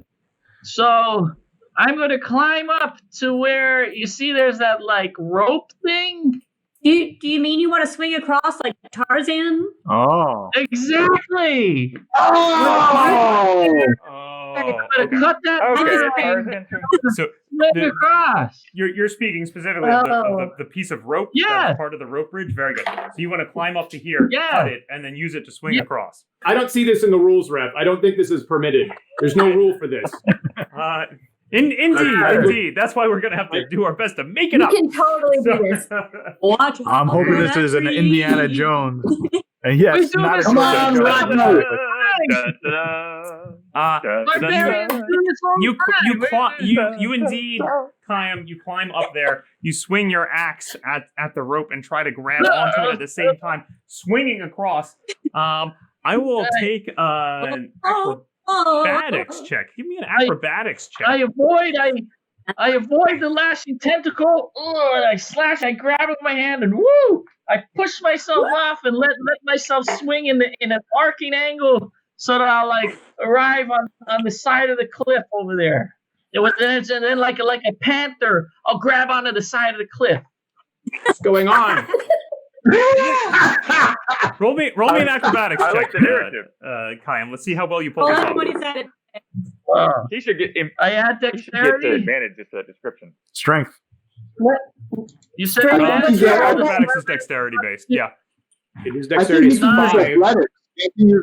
So I'm going to climb up to where you see there's that like rope thing. Do you mean you want to swing across like Tarzan? Oh. Exactly. Oh! I'm Oh, going to cut that Okay, rope Tarzan. So swing across. you're speaking specifically of Oh. the piece of rope Yeah. that's part of the rope bridge? Very good. So you want to climb up to here, Yeah. cut it, and then use it to swing Yeah. across. I don't see this in the rules, Ref. I don't think this is permitted. There's no rule for this. Indeed. That's why we're going to have to do our best to make it You up. can totally do this. Watch I'm hoping this is an Indiana Jones. And yes, Let's do not this. a Come on, Ragnar. Barbarian, do this all You the time. you indeed, Kayam, you climb up there. You swing your axe at the rope and try to grab onto it at the same time, swinging across. I will take an acrobatics check. Give me an acrobatics check. I avoid the lashing tentacle. Oh, and I grab it with my hand, and woo! I push myself off and let myself swing in an arcing angle so that I'll like arrive on the side of the cliff over there. And then like a panther, I'll grab onto the side of the cliff. What's going on? Roll me an acrobatics I check, like the narrative. Kayam. Let's see how well you pull this Well, off. what is that? He should get I had he should get the dexterity. advantage just for that description. Strength. You said Strength. advantage? Yeah. Acrobatics is dexterity based. Yeah. It is I think dexterity he can use 5. athletics.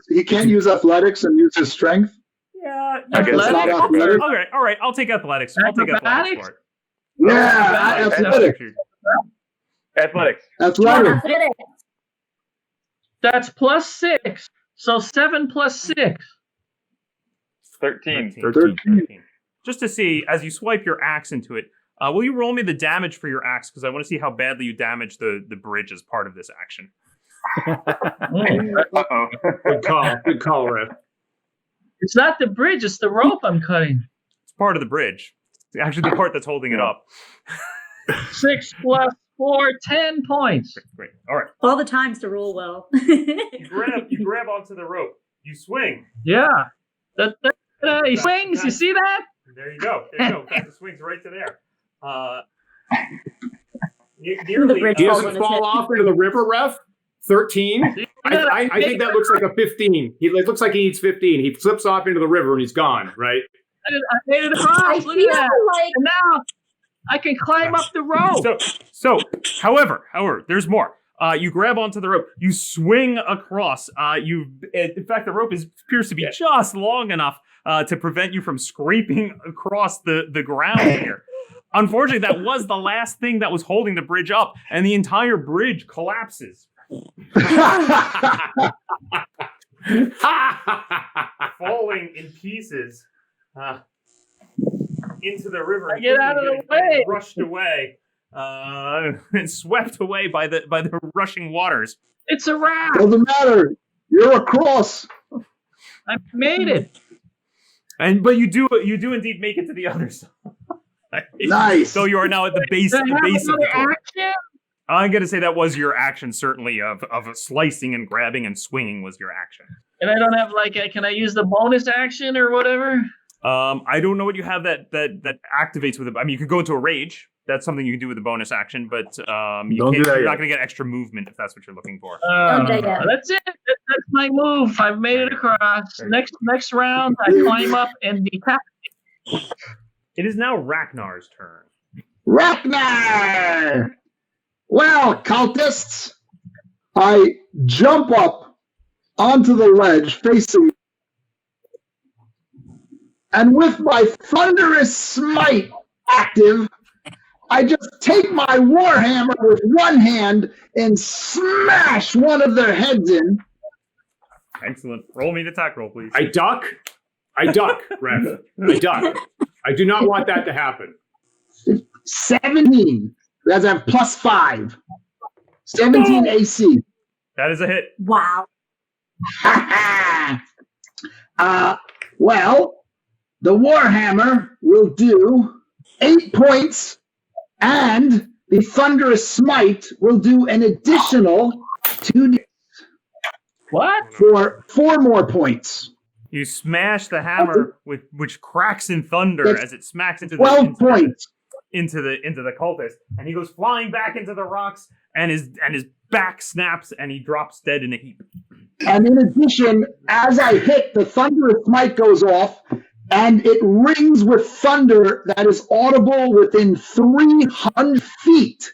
He can't use athletics and use his strength. Yeah. I guess It's not that's athletic. Okay. All right. I'll take athletics. I'll take athletics for it. Yeah, athletics. Athletics. Athletics. That's +6. So 7 + 6. 13. 13. Just to see, as you swipe your axe into it, will you roll me the damage for your axe? Because I want to see how badly you damage the bridge as part of this action. Uh-oh. Good call, Riff. It's not the bridge, it's the rope I'm cutting. It's part of the bridge. It's actually the part that's holding it up. 6 + 4, 10 points. Great. All right. All the times to roll well. You grab onto the rope. You swing. Yeah. He swings, you see that? There you go. That swings right to there. The Nearly. bridge He falls doesn't on his fall head. off into the river, Ref. 13. I think that looks like a 15. It looks like he needs 15. He slips off into the river and he's gone, right? I made it I across. Look feel at that. like And now I can climb up the rope. So, however, there's more. You grab onto the rope. You swing across. In fact, the rope appears to be just long enough to prevent you from scraping across the ground here. Unfortunately, that was the last thing that was holding the bridge up, and the entire bridge collapses, falling in pieces into the river. And Get out of the quickly way. getting rushed away and swept away by the rushing waters. It's a wrap. Doesn't matter. You're across. I made it. But you do indeed make it to the other side. Nice. So you are now at the base Did I have of the another door. action? I'm gonna say that was your action, certainly of slicing and grabbing and swinging was your action. And I don't have can I use the bonus action or whatever? I don't know what you have that activates with it. I mean, you could go into a rage. That's something you can do with a bonus action, but you're not gonna get extra movement if that's what you're looking for. That's it. That's my move. I've made it across. Next round, I climb up and decapitate. It is now Ragnar's turn. Ragnar! Well, cultists, I jump up onto the ledge facing, and with my thunderous smite active, I just take my warhammer with one hand and smash one of their heads in. Excellent. Roll me an attack roll, please. I duck, Rev. I duck. I do not want that to happen. 17. That's a +5. 17 AC. That is a hit. Wow. Well, the warhammer will do 8 points, and the thunderous smite will do an additional 2d. What? For 4 more points. You smash the hammer which cracks in thunder That's as it smacks into 12 points. into the cultist, and he goes flying back into the rocks, and his back snaps, and he drops dead in a heap. And in addition, as I hit, the thunderous smite goes off, and it rings with thunder that is audible within 300 feet.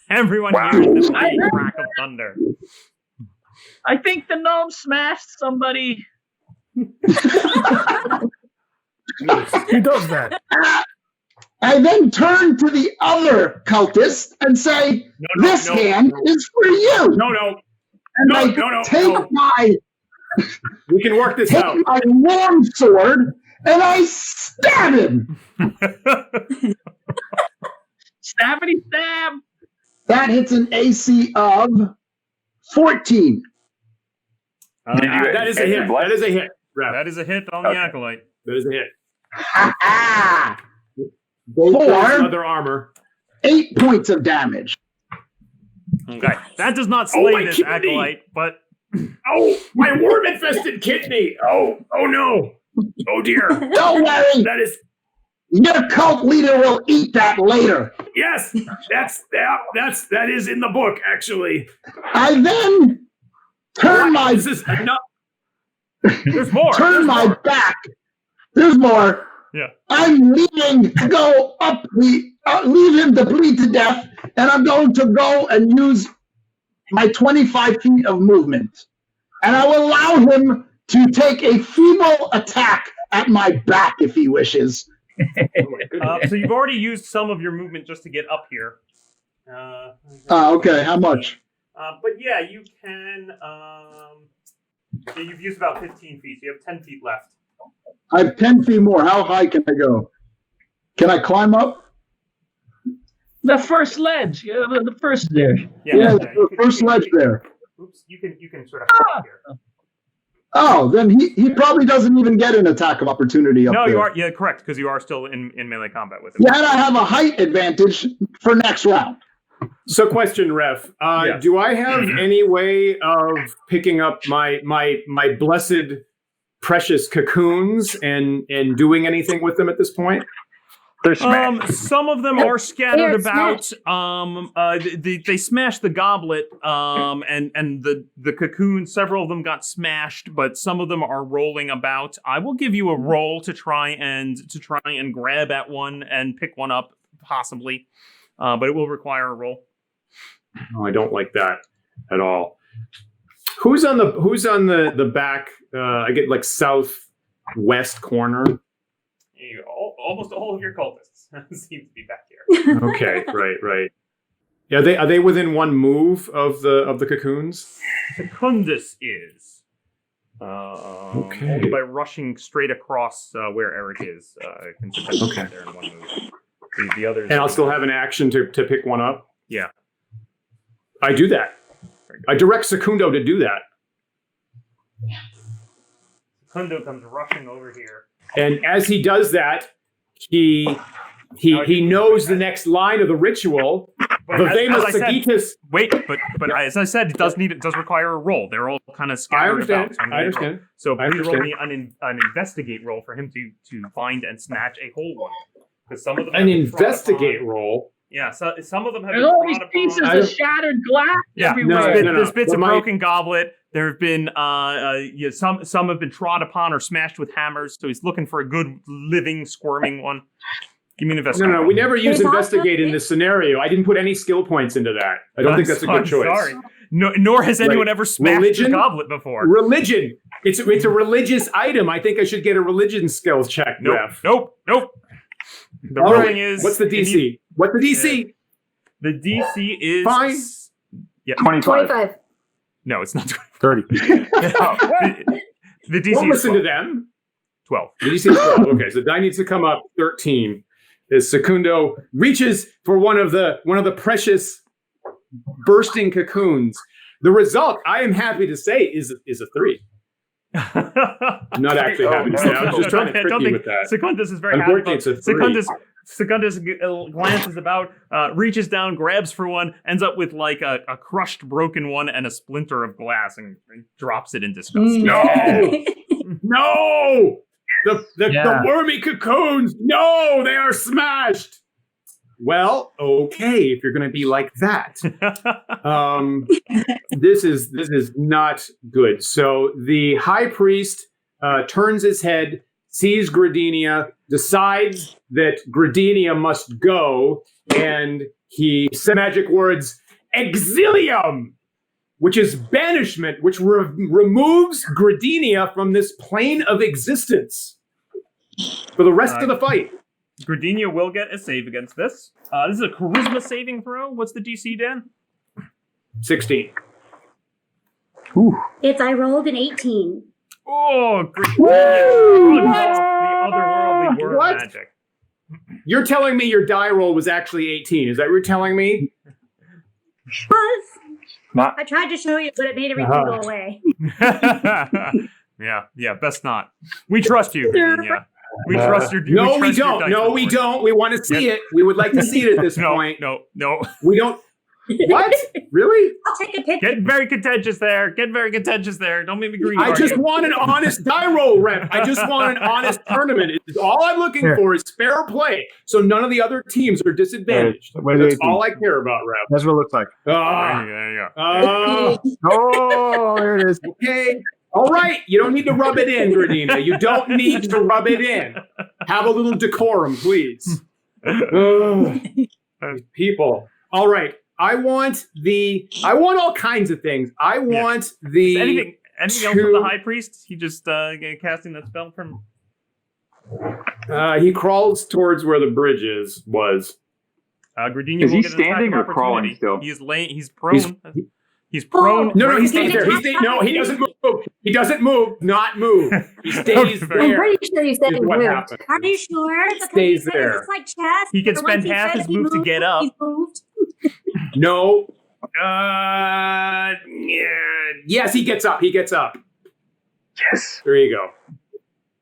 Everyone hears the mighty crack of thunder. I think the gnome smashed somebody. Who does that? I then turn to the other cultist and say, "This hand is for you." No. And I take my We can work this out. my long sword and I stab him. Stabbity stab. That hits an AC of 14. That is a hit. That is a hit. Rev. That is a hit on the acolyte. That is a hit. For Other armor. 8 points of damage. Okay, that does not slay this acolyte, but Oh, my worm-infested kidney! Oh no! Oh dear! Don't worry. That is Your cult leader will eat that later. yes. That is in the book actually. I then turn my This is enough. There's more. turn my back. There's more. Yeah. I'm leaving to go up leave him to bleed to death, and I'm going to go and use my 25 feet of movement. And I will allow him to take a feeble attack at my back if he wishes. So you've already used some of your movement just to get up here. Okay, how much? But yeah, you can. You've used about 15 feet. So you have 10 feet left. I have 10 feet more. How high can I go? Can I climb up? The first ledge. Yeah, the first there. Yeah, the first ledge there. Oops, you can sort of hop here. Oh, then he probably doesn't even get an attack of opportunity up No, there. you are correct because you are still in melee combat with him. Yeah, and I have a height advantage for next round. So, question, Ref. Yes. Do I have any way of picking up my blessed, precious cocoons and doing anything with them at this point? They're smashed. Some of them are scattered They're about. They smashed the goblet, and the cocoon. Several of them got smashed, but some of them are rolling about. I will give you a roll to try and grab at one and pick one up, possibly, but it will require a roll. Oh, I don't like that at all. Who's on the back? I get like southwest corner. Almost all of your cultists seem to be back here. Okay, right. Yeah, are they within one move of the cocoons? Secundus is. Only by rushing straight across where Eric is. Can potentially get there in one move. The others. And I'll still have an action to pick one up? Yeah. I do that. I direct Secundo to do that. Secundo comes rushing over here. And as he does that, he knows the next line of the ritual. As I said, it does require a roll. They're all kind of scattered about. I understand. So please roll me an investigate roll for him to find and snatch a whole one. Because some of them an investigate roll. Yeah, so some of them have There's all these pieces of shattered glass everywhere. There's bits of broken goblet. There have been some have been trod upon or smashed with hammers. So he's looking for a good living, squirming one. Give me an investigate. No, we never use investigate in this scenario. I didn't put any skill points into that. I don't think that's a good choice. Sorry. Nor has anyone ever smashed a goblet before. Religion. It's a religious item. I think I should get a religion skills check. Nope. The ruling is... What's the DC? What's the DC? The DC is... Fine. Yeah. 25. No, it's not 30. The DC Don't is listen 12. to them. 12. The DC is 12. Okay, so die needs to come up 13. As Secundo reaches for one of the precious bursting cocoons. The result, I am happy to say, is a 3. I'm not actually happy to say. I was just trying to trick you with that. Secundus is very happy. It's a 3. Secundus glances about, reaches down, grabs for one, ends up with like a crushed, broken one and a splinter of glass, and drops it in disgust. No! The wormy cocoons! No, they are smashed! Well, okay, if you're going to be like that. This is not good. So the high priest turns his head, sees Gradinia, decides that Gradinia must go, and he said magic words, Exilium, which is banishment, which removes Gradinia from this plane of existence for the rest of the fight. Gradinia will get a save against this. This is a charisma saving throw. What's the DC, Dan? 16. I rolled an 18. Oh, Gradinia! The otherworldly word What? magic. You're telling me your die roll was actually 18. Is that what you're telling me? I tried to show you, but it made everything go away. Yeah, best not. We trust you, Gradinia. We trust your. No, we don't. No, we don't. We want to see it. We would like to see it at this point. No. We don't. What? Really? I'll take a picture. Getting very contentious there. Don't make me green. I just want an honest die roll, rep. I just want an honest tournament. All I'm looking for is fair play, so none of the other teams are disadvantaged. That's all I care about, rep. That's what it looks like. There you go. Oh, there it is. Okay. All right. You don't need to rub it in, Gradina. You don't need to rub it in. Have a little decorum, please. People. All right. I want all kinds of things. I want the anything else from the high priest? He just casting that spell from. He crawls towards where the bridge was. Gradina Is he will get an attack standing of or crawling opportunity. still? He's prone. He's prone. No, he stays there. No, he doesn't move. He doesn't move. Not move. He stays there. I'm pretty sure you said he moved. Are you sure? Because Stays he said there. It's like chess. He can Once spend he half said his if he move to moved, get up. He's moved. No. Yes, he gets up. Yes. There you go.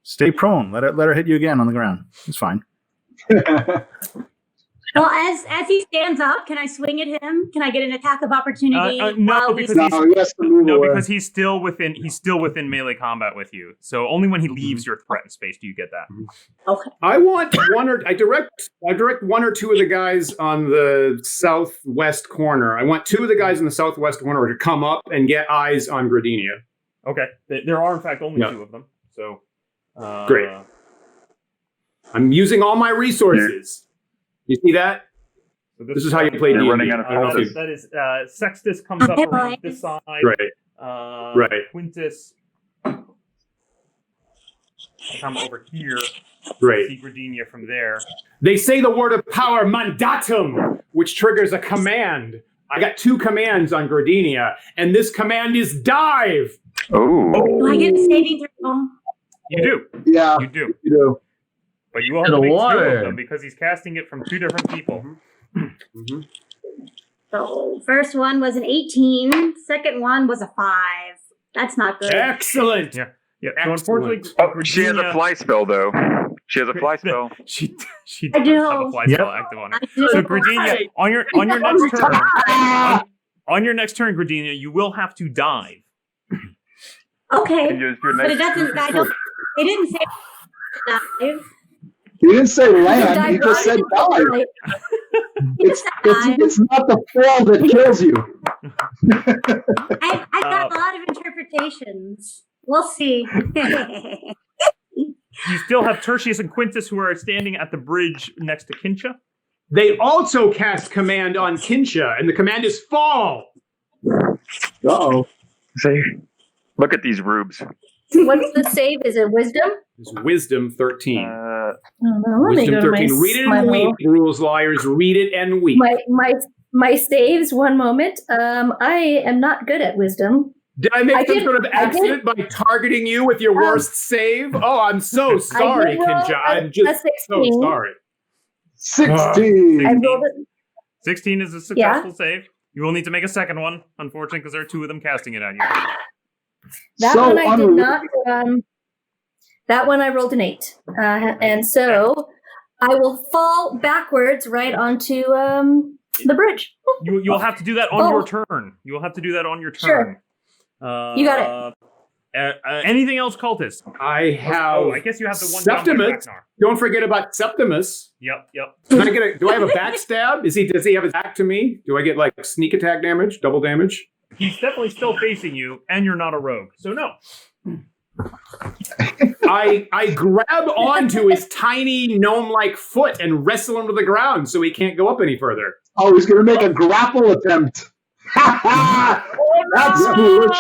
Stay prone. Let her hit you again on the ground. It's fine. Well, as he stands up, can I swing at him? Can I get an attack of opportunity? No, because because he's still within melee combat with you. So only when he leaves your threatened space do you get that. Okay. I want I direct one or two of the guys on the southwest corner. I want two of the guys in the southwest corner to come up and get eyes on Gradinia. Okay. There are in fact only two of them. So great. I'm using all my resources. You see that? So this is how you play D&D. Running out of houses. That is Sextus comes up around this side. Right. Right. Quintus come over here. Right. See Gradinia from there. They say the word of power, mandatum, which triggers a command. I got two commands on Gradinia, and this command is dive. Oh. Do I get a saving throw? You do. Yeah. You do. You do. But you will have to make two of them because he's casting it from two different people. Mm-hmm. So first one was an 18. Second one was a 5. That's not good. Excellent. Yeah. Excellent. So unfortunately, She has a fly spell, though. She has a fly spell. She I does do. have a fly spell active on her. I do. So Gradinia, on your next turn, on your next turn, Gradinia, you will have to dive. Okay. And use your But it next- doesn't. It didn't say dive. You didn't say land, you just said dive. It's not the fall that kills you. I've got a lot of interpretations. We'll see. You still have Tertius and Quintus who are standing at the bridge next to Kincha. They also cast command on Kincha, and the command is fall. Uh-oh. See? Look at these rubes. What's the save? Is it wisdom? It's wisdom 13. Let me Wisdom go to 13. Read it my and weep, little- rules liars. Read it and weep. My saves. One moment. I am not good at wisdom. Did I make some sort of accident by targeting you with your worst save? Oh, I'm so sorry, Kincha. I'm just so sorry. 16. I rolled it. 16 is a successful save. You will need to make a second one, unfortunately, because there are two of them casting it at you. That one I did not. That one I rolled an 8, and so I will fall backwards right onto the bridge. You'll have to do that on your turn. You will have to do that on your turn. Sure. You got it. Anything else, cultist? I have. Oh, I guess you have the one. Septimus. Don't forget about Septimus. Yep. Can I get do I have a backstab? Does he have his back to me? Do I get like sneak attack damage, double damage? He's definitely still facing you, and you're not a rogue, so no. I grab onto his tiny gnome-like foot and wrestle him to the ground so he can't go up any further. Oh, he's going to make a grapple attempt. That's foolish.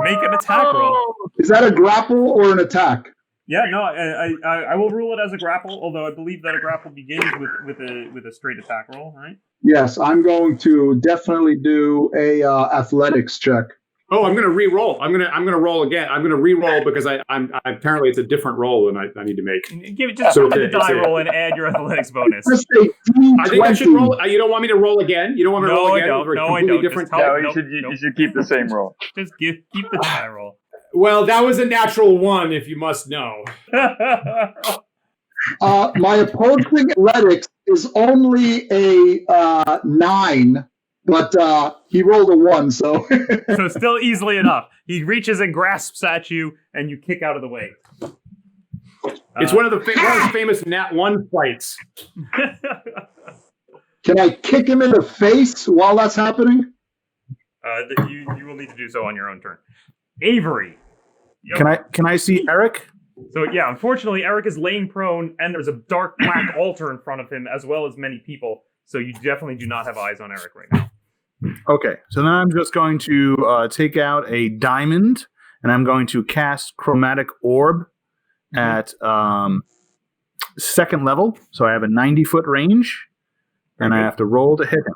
Make an attack roll. Is that a grapple or an attack? Yeah, no, I will rule it as a grapple, although I believe that a grapple begins with a straight attack roll, right? Yes, I'm going to definitely do a athletics check. Oh, I'm going to re-roll. I'm going to roll again. I'm going to re-roll because I'm apparently it's a different roll than I need to make. Give it just the die roll and add your athletics bonus. I think I should roll. You don't want me to roll again? You don't want me to roll again? No, I don't. Different you should keep the same roll. Just keep the die roll. Well, that was a natural 1, if you must know. My opposing athletics is only a 9, but he rolled a 1, so. So still easily enough. He reaches and grasps at you, and you kick out of the way. It's one of the famous Nat 1 fights. Can I kick him in the face while that's happening? You will need to do so on your own turn. Avery. Can I see Eric? So yeah, unfortunately, Eric is laying prone, and there's a dark black altar in front of him, as well as many people. So you definitely do not have eyes on Eric right now. Okay, so then I'm just going to take out a diamond, and I'm going to cast Chromatic Orb at second level. So I have a 90-foot range, and I have to roll to hit him.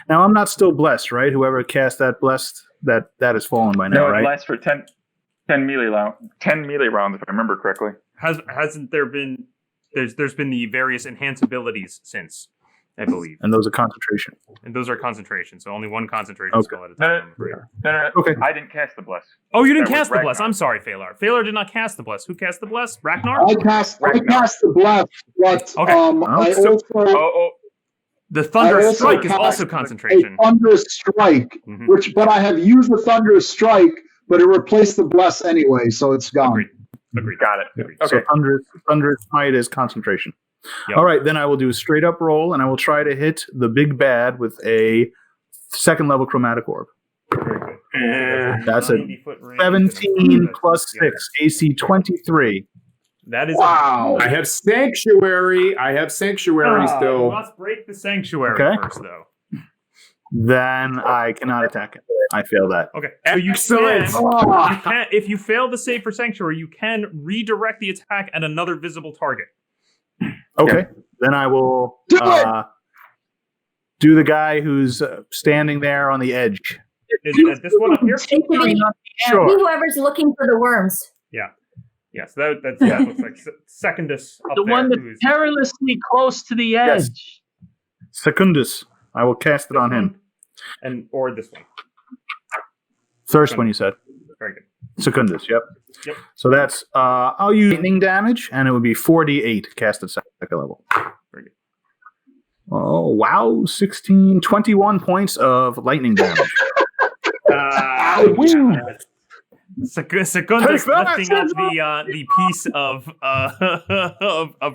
Now I'm not still blessed, right? Whoever cast that blessed, that has fallen by now, right? No, it lasts for 10 melee rounds, if I remember correctly. Hasn't there been? There's been the various enhance abilities since, I believe. And those are concentration. And those are concentration, so only one concentration spell at a time. No. Okay. I didn't cast the bless. Oh, you didn't That was cast the bless. Ragnar. I'm sorry, Phalar. Phalar did not cast the bless. Who cast the bless? Ragnar? I cast the bless, but Okay. I also. The Thunder I also Strike is cast also A concentration. Thunderous Strike, but I have used the Thunderous Strike, but it replaced the bless anyway, so it's gone. Agreed. Got it. Agreed. So Thunderous Smite is concentration. Yep. All right, then I will do a straight up roll, and I will try to hit the big bad with a second level Chromatic Orb. That's a 90-foot range. 17 plus 6, AC 23. That is Wow. I have Sanctuary. You still. must break the sanctuary Okay. first, though. Then I cannot attack it. I fail that. Okay. So you Excellent. can, if you fail the save for sanctuary, you can redirect the attack at another visible target. Okay. Then I will do the guy who's standing there on the edge. Is it this one up here? Sure. Whoever's looking for the worms. Yeah. Yes, that looks like Secondus up The there. one that's who's- perilously close to the edge. Yes. Secundus. I will cast it on him. or this one. First one you said. Very good. Secundus, yep. Yep. So that's, I'll use lightning damage, and it would be 4d8 cast at second level. Very good. Oh, wow. 21 points of lightning damage. Secundus Take that, lifting up the piece of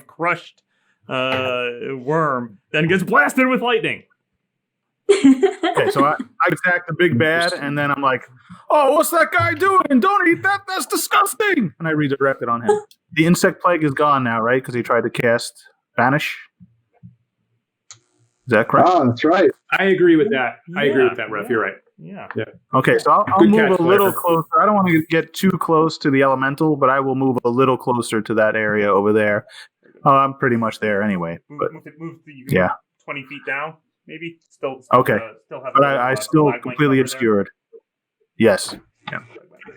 crushed worm, then gets blasted with lightning. Okay, so I attack the big bad, and then I'm like, oh, what's that guy doing? Don't eat that. That's disgusting. And I redirect it on him. The insect plague is gone now, right? Because he tried to cast Banish. Is that correct? Oh, that's right. I agree with that. I agree with that, Ref. You're right. Yeah. Okay, so I'll Good move catch, a little Flavor. closer. I don't want to get too close to the elemental, but I will move a little closer to that area over there. I'm pretty much there anyway. But You can move 20 feet down, maybe. Still okay, still have but I still flag length completely cover there. obscured. Yes. There you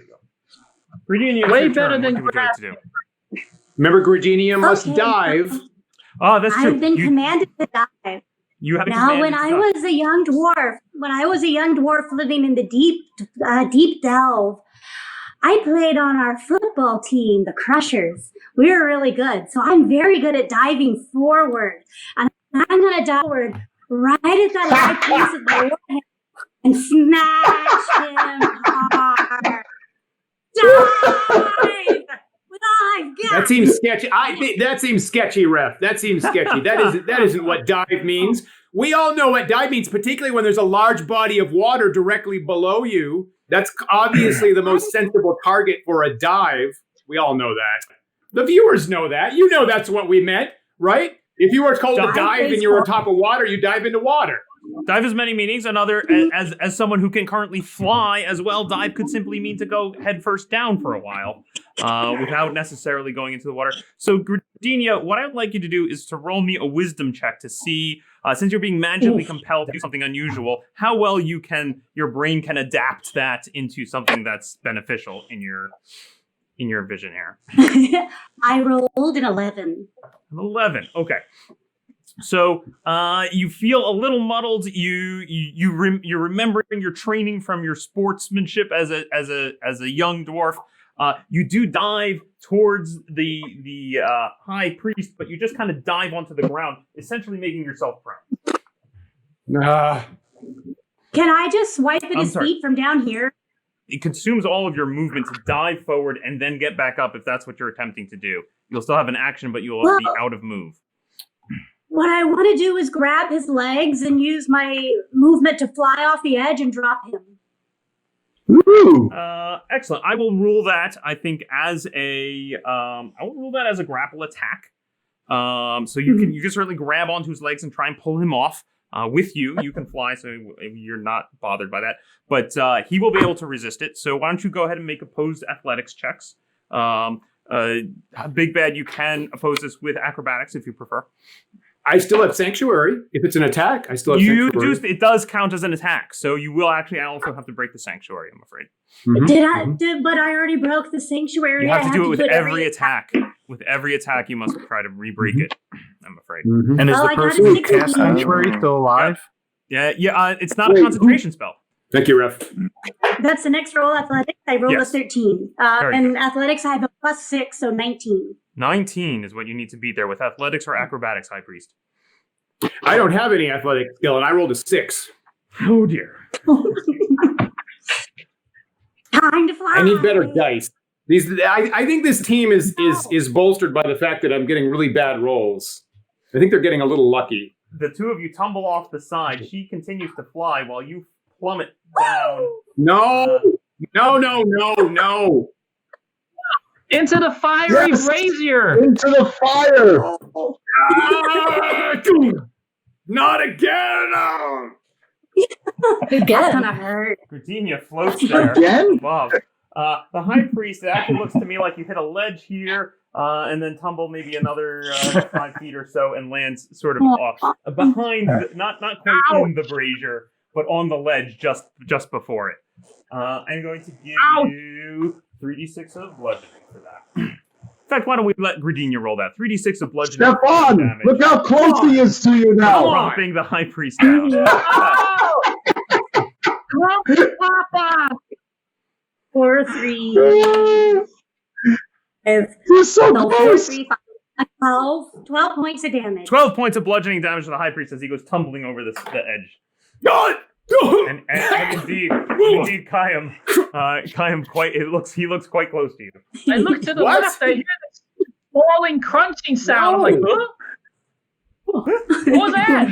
go. Gridinium, Way it's your better turn. than What would you like to do? Remember, Gridinium must Okay. dive. Oh, that's true. I've been commanded to dive. You have Now, when I was a young dwarf living in the deep delve, I played on our football team, the Crushers. We were really good, so I'm very good at diving forward. And I'm going to dive forward right at that high place of my warhead and smash him hard. Dive! With all I've got. That seems sketchy. That seems sketchy, Ref. That seems sketchy. That isn't what dive means. We all know what dive means, particularly when there's a large body of water directly below you. That's obviously the most sensible target for a dive. We all know that. The viewers know that. You know that's what we meant, right? If you were told to dive and you were on top of water, you dive into water. Dive has many meanings. Another, as someone who can currently fly as well, dive could simply mean to go head first down for a while without necessarily going into the water. So, Gradinia, what I'd like you to do is to roll me a wisdom check to see, since you're being magically compelled to do something unusual, how well your brain can adapt that into something that's beneficial in your vision here. I rolled an 11. An 11. Okay. So you feel a little muddled. You're remembering your training from your sportsmanship as a young dwarf. You do dive towards the high priest, but you just kind of dive onto the ground, essentially making yourself prone. Can I just swipe at I'm his sorry. feet from down here? It consumes all of your movement to dive forward and then get back up if that's what you're attempting to do. You'll still have an action, but you'll be out of move. What I want to do is grab his legs and use my movement to fly off the edge and drop him. Ooh. Excellent. I will rule that, I think, as a grapple attack. So you can certainly grab onto his legs and try and pull him off. With you can fly, so you're not bothered by that. But he will be able to resist it. So why don't you go ahead and make opposed athletics checks? Big Bad, you can oppose this with acrobatics if you prefer. I still have Sanctuary. If it's an attack, I still have Sanctuary. It does count as an attack, so you will actually also have to break the Sanctuary, I'm afraid. But I already broke the Sanctuary. You have to do it with every attack. With every attack, you must try to re-break it, I'm afraid. And is the person who cast Sanctuary still alive? Yeah, it's not a concentration spell. Thank you, Ref. That's the next roll, athletics. I rolled Yes. a 13. And athletics, I have a +6, so 19. 19 is what you need to beat there with athletics or acrobatics, High Priest. I don't have any athletic skill, and I rolled a 6. Oh, dear. Time to fly. I need better dice. I think this team is bolstered by the fact that I'm getting really bad rolls. I think they're getting a little lucky. The two of you tumble off the side. She continues to fly while you plummet down. No. Into the fiery brazier. Into the fire. Not again. That's gonna hurt. Gardenia floats there Again? above. The High Priest, it actually looks to me like you hit a ledge here and then tumble maybe another 5 feet or so and lands sort of off behind, not quite in the brazier, but on the ledge just before it. I'm going to give you 3d6 of bludgeoning for that. In fact, why don't we let Gardenia roll that? 3d6 of bludgeoning. Stefan, damage. look how close he is to you now. Dropping the High Priest down. Papa. 4, 3. You're so close. 12 points of damage. 12 points of bludgeoning damage to the High Priest as he goes tumbling over the edge. God! And indeed, Kayam, he looks quite close to you. I look to the left. I hear this falling, crunching sound. I'm like, huh? What was that?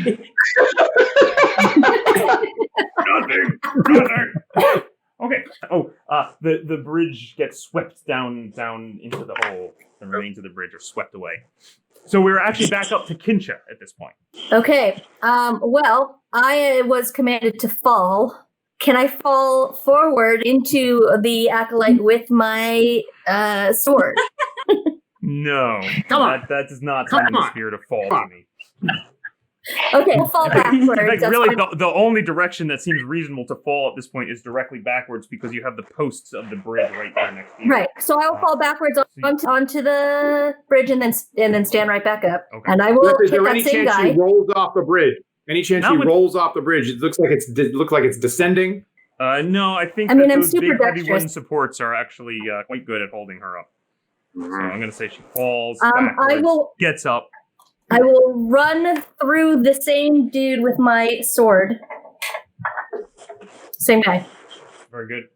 Nothing. Okay. The bridge gets swept down into the hole. The remains of the bridge are swept away. So we're actually back up to Kincha at this point. Okay. Well, I was commanded to fall. Can I fall forward into the acolyte with my sword? No. Come on. That does not Come summon the on. spirit of fall Come to me. Okay, I'll fall backwards. In fact, That's really, fine. the only direction that seems reasonable to fall at this point is directly backwards because you have the posts of the bridge right there next to you. Right. So I will fall backwards onto the bridge and then stand right back up. Okay. And I will Ref, is hit there that any same chance guy. he rolls off the bridge? Any chance Not he with- rolls off the bridge? It looks like it's descending. No, I think I mean, that I'm those super big heavy dexterous. wooden supports are actually quite good at holding her up. So I'm going to say she falls I backwards, will- gets up. I will run through the same dude with my sword. Same guy. Very good.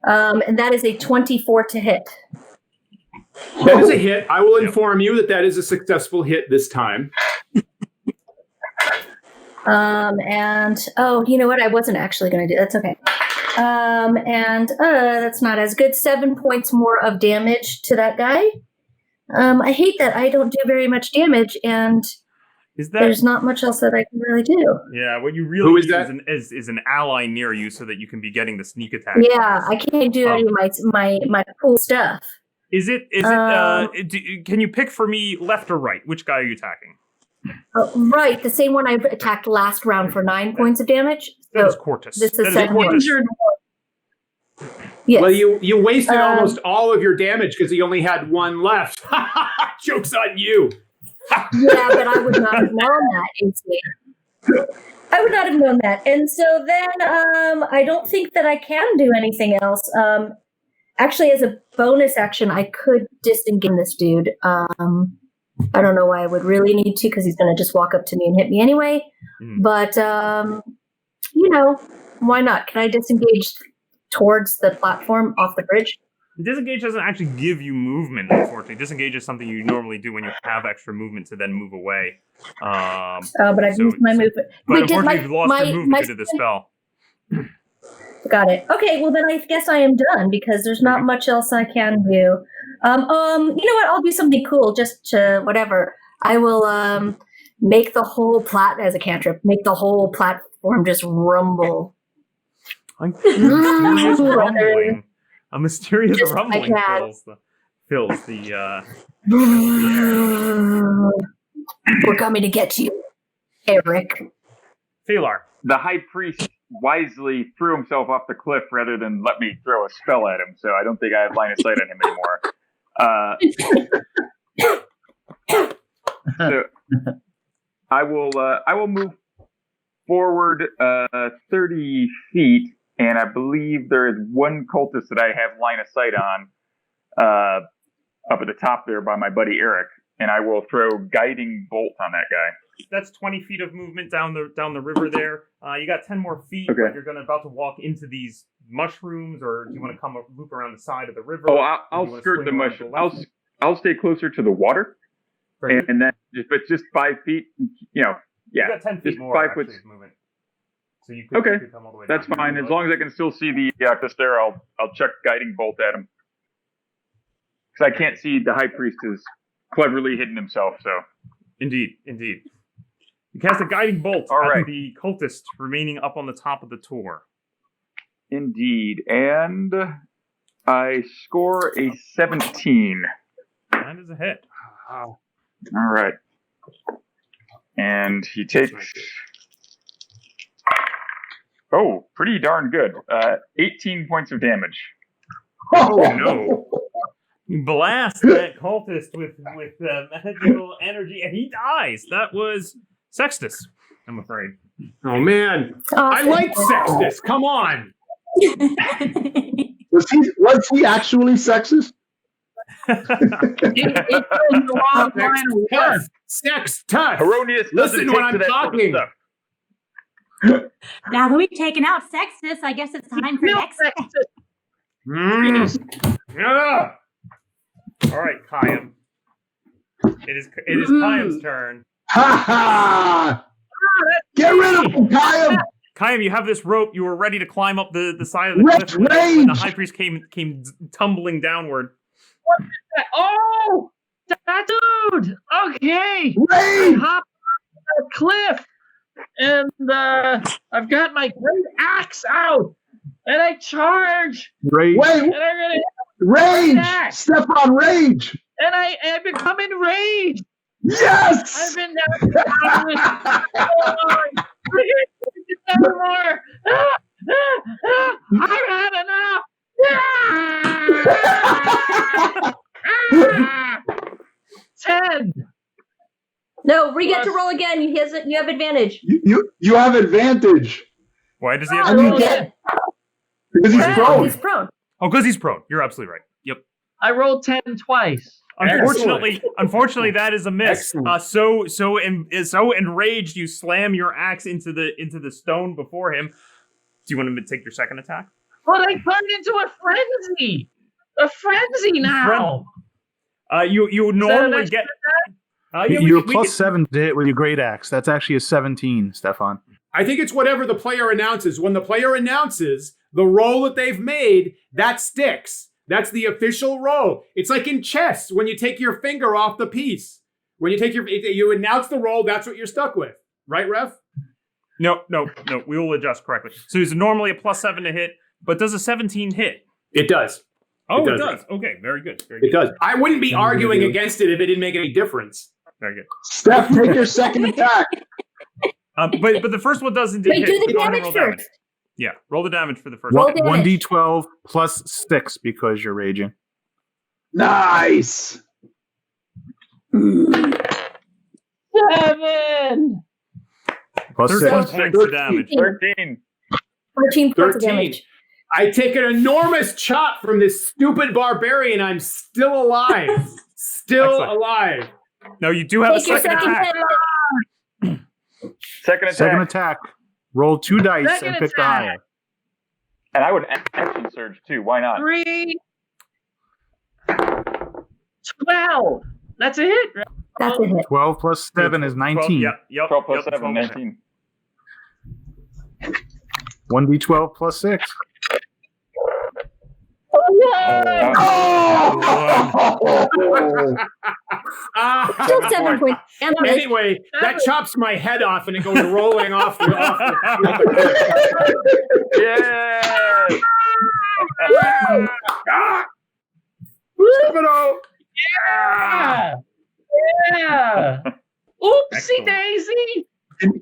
And that is a 24 to hit. That is a hit. I will inform you that is a successful hit this time. And you know what? I wasn't actually going to do. That's okay. And that's not as good. 7 points more of damage to that guy. I hate that I don't do very much damage, and there's not much else that I can really do. Yeah, what you Who really is need that? is an ally near you so that you can be getting the sneak attack. Yeah, I can't do any of my cool stuff. Can you pick for me left or right? Which guy are you attacking? Right, the same one I attacked last round for 9 points of damage. That is So Cortus. this is That is seven Cortus. Injured yes. Well, you wasted almost all of your damage because he only had one left. Joke's on you. Yeah, but I would not have known that instantly. I would not have known that. And so then I don't think that I can do anything else. Actually, as a bonus action, I could disengage this dude. I don't know why I would really need to because he's going to just walk up to me and hit me anyway. But why not? Can I disengage towards the platform off the bridge? Disengage doesn't actually give you movement, unfortunately. Disengage is something you normally do when you have extra movement to then move away. But I've used my movement. But unfortunately, you've lost your movement due to the spell. Got it. Okay, well then I guess I am done because there's not much else I can do. You know what? I'll do something cool. Just to whatever. I will make the whole as a cantrip. Make the whole platform just rumble. A mysterious Just rumbling fills the We're coming to get you, Eric. Phalar. The high priest wisely threw himself off the cliff rather than let me throw a spell at him, so I don't think I have line of sight on him anymore. So I will move forward 30 feet, and I believe there is one cultist that I have line of sight on up at the top there by my buddy Eric, and I will throw guiding bolt on that guy. That's 20 feet of movement down the river there. You got 10 more feet, okay. But you're about to walk into these mushrooms, or do you want to come loop around the side of the river? Oh, I'll skirt the mushroom. I'll stay closer to the water, and then just 5 feet. You got 10 feet more 5 foot movement. So you could come all the way down. That's fine. As long as I can still see the Costera, I'll chuck guiding bolt at him. Because I can't see the high priest is cleverly hidden himself. So indeed. You cast a guiding bolt at the cultist remaining up on the top of the tour. Indeed, and I score a 17. That is a hit. All right, and he takes. Oh, pretty darn good. 18 points of damage. Oh no! You blast that cultist with magical energy, and he dies. That was Sextus, I'm afraid. Oh man, I like Sextus. Come on. Was he actually sexist? Sex tough. Erroneous. Listen when I'm talking. Now that we've taken out Sextus, I guess it's time for next. All right, Kayam. It is Kayam's turn. Ha ha! Get rid of him, Kayam! Kayam, you have this rope. You were ready to climb up the side of the cliff when the high priest came tumbling downward. What is that? Oh! That dude! Okay! Rage! I hop on the cliff, and I've got my great axe out, and I charge! Rage! Wait! And I'm gonna Rage! Stefan, rage! And I become enraged! Yes! I've been down for hours. No more. I've had enough. 10. No, we get to roll again. You have advantage. You have advantage. Why does he have advantage? Because he's prone. He's prone. Oh, because he's prone. You're absolutely right. Yep. I rolled 10 twice. Unfortunately, that is a miss. So enraged, you slam your axe into the stone before him. Do you want to take your second attack? Well, I turned into a frenzy. A frenzy now. You normally get. You're plus 7 to hit with your great axe. That's actually a 17, Stefan. I think it's whatever the player announces. When the player announces the roll that they've made, that sticks. That's the official roll. It's like in chess when you take your finger off the piece. When you announce the roll, that's what you're stuck with. Right, Ref? No. We will adjust correctly. So it's normally a plus 7 to hit, but does a 17 hit? It does. Oh, it does. Okay, very good. It does. I wouldn't be arguing against it if it didn't make any difference. Very good. Steph, take your second attack. But the first one does indeed hit. Do the damage first. Yeah, roll the damage for the first one. 1d12 plus 6 because you're raging. Nice. 7. Plus 13 6. points of damage. 13. 13 points of damage. I take an enormous chop from this stupid barbarian. I'm still alive. Alive. No, you do have a second attack. Second attack. Second attack. Roll 2 dice Second and pick the attack. higher. And I would action surge too. Why not? 3. 12. That's a hit, right? That's a hit. 12 plus 7 is 19. 12 plus 7, 19. 1d12 plus 6. Still 7 points. Anyway, that chops my head off and it goes rolling off the Yeah. Yeah! Yeah! Oopsie daisy!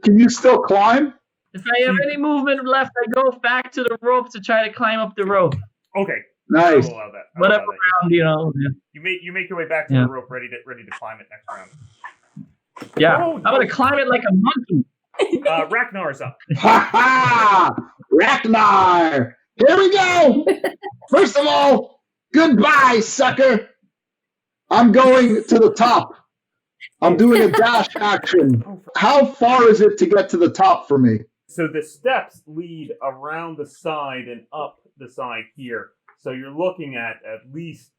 Can you still climb? If I have any movement left, I go back to the rope to try to climb up the rope. Okay. Nice. I'll allow that. Whatever round, you know. You make your way back to the rope, ready to climb it next round. Yeah. Oh, I'm gonna climb it like a monkey. Ragnar's up. Ha ha! Ragnar! Here we go! First of all, goodbye, sucker! I'm going to the top. I'm doing a dash action. How far is it to get to the top for me? So the steps lead around the side and up the side here. So you're looking at least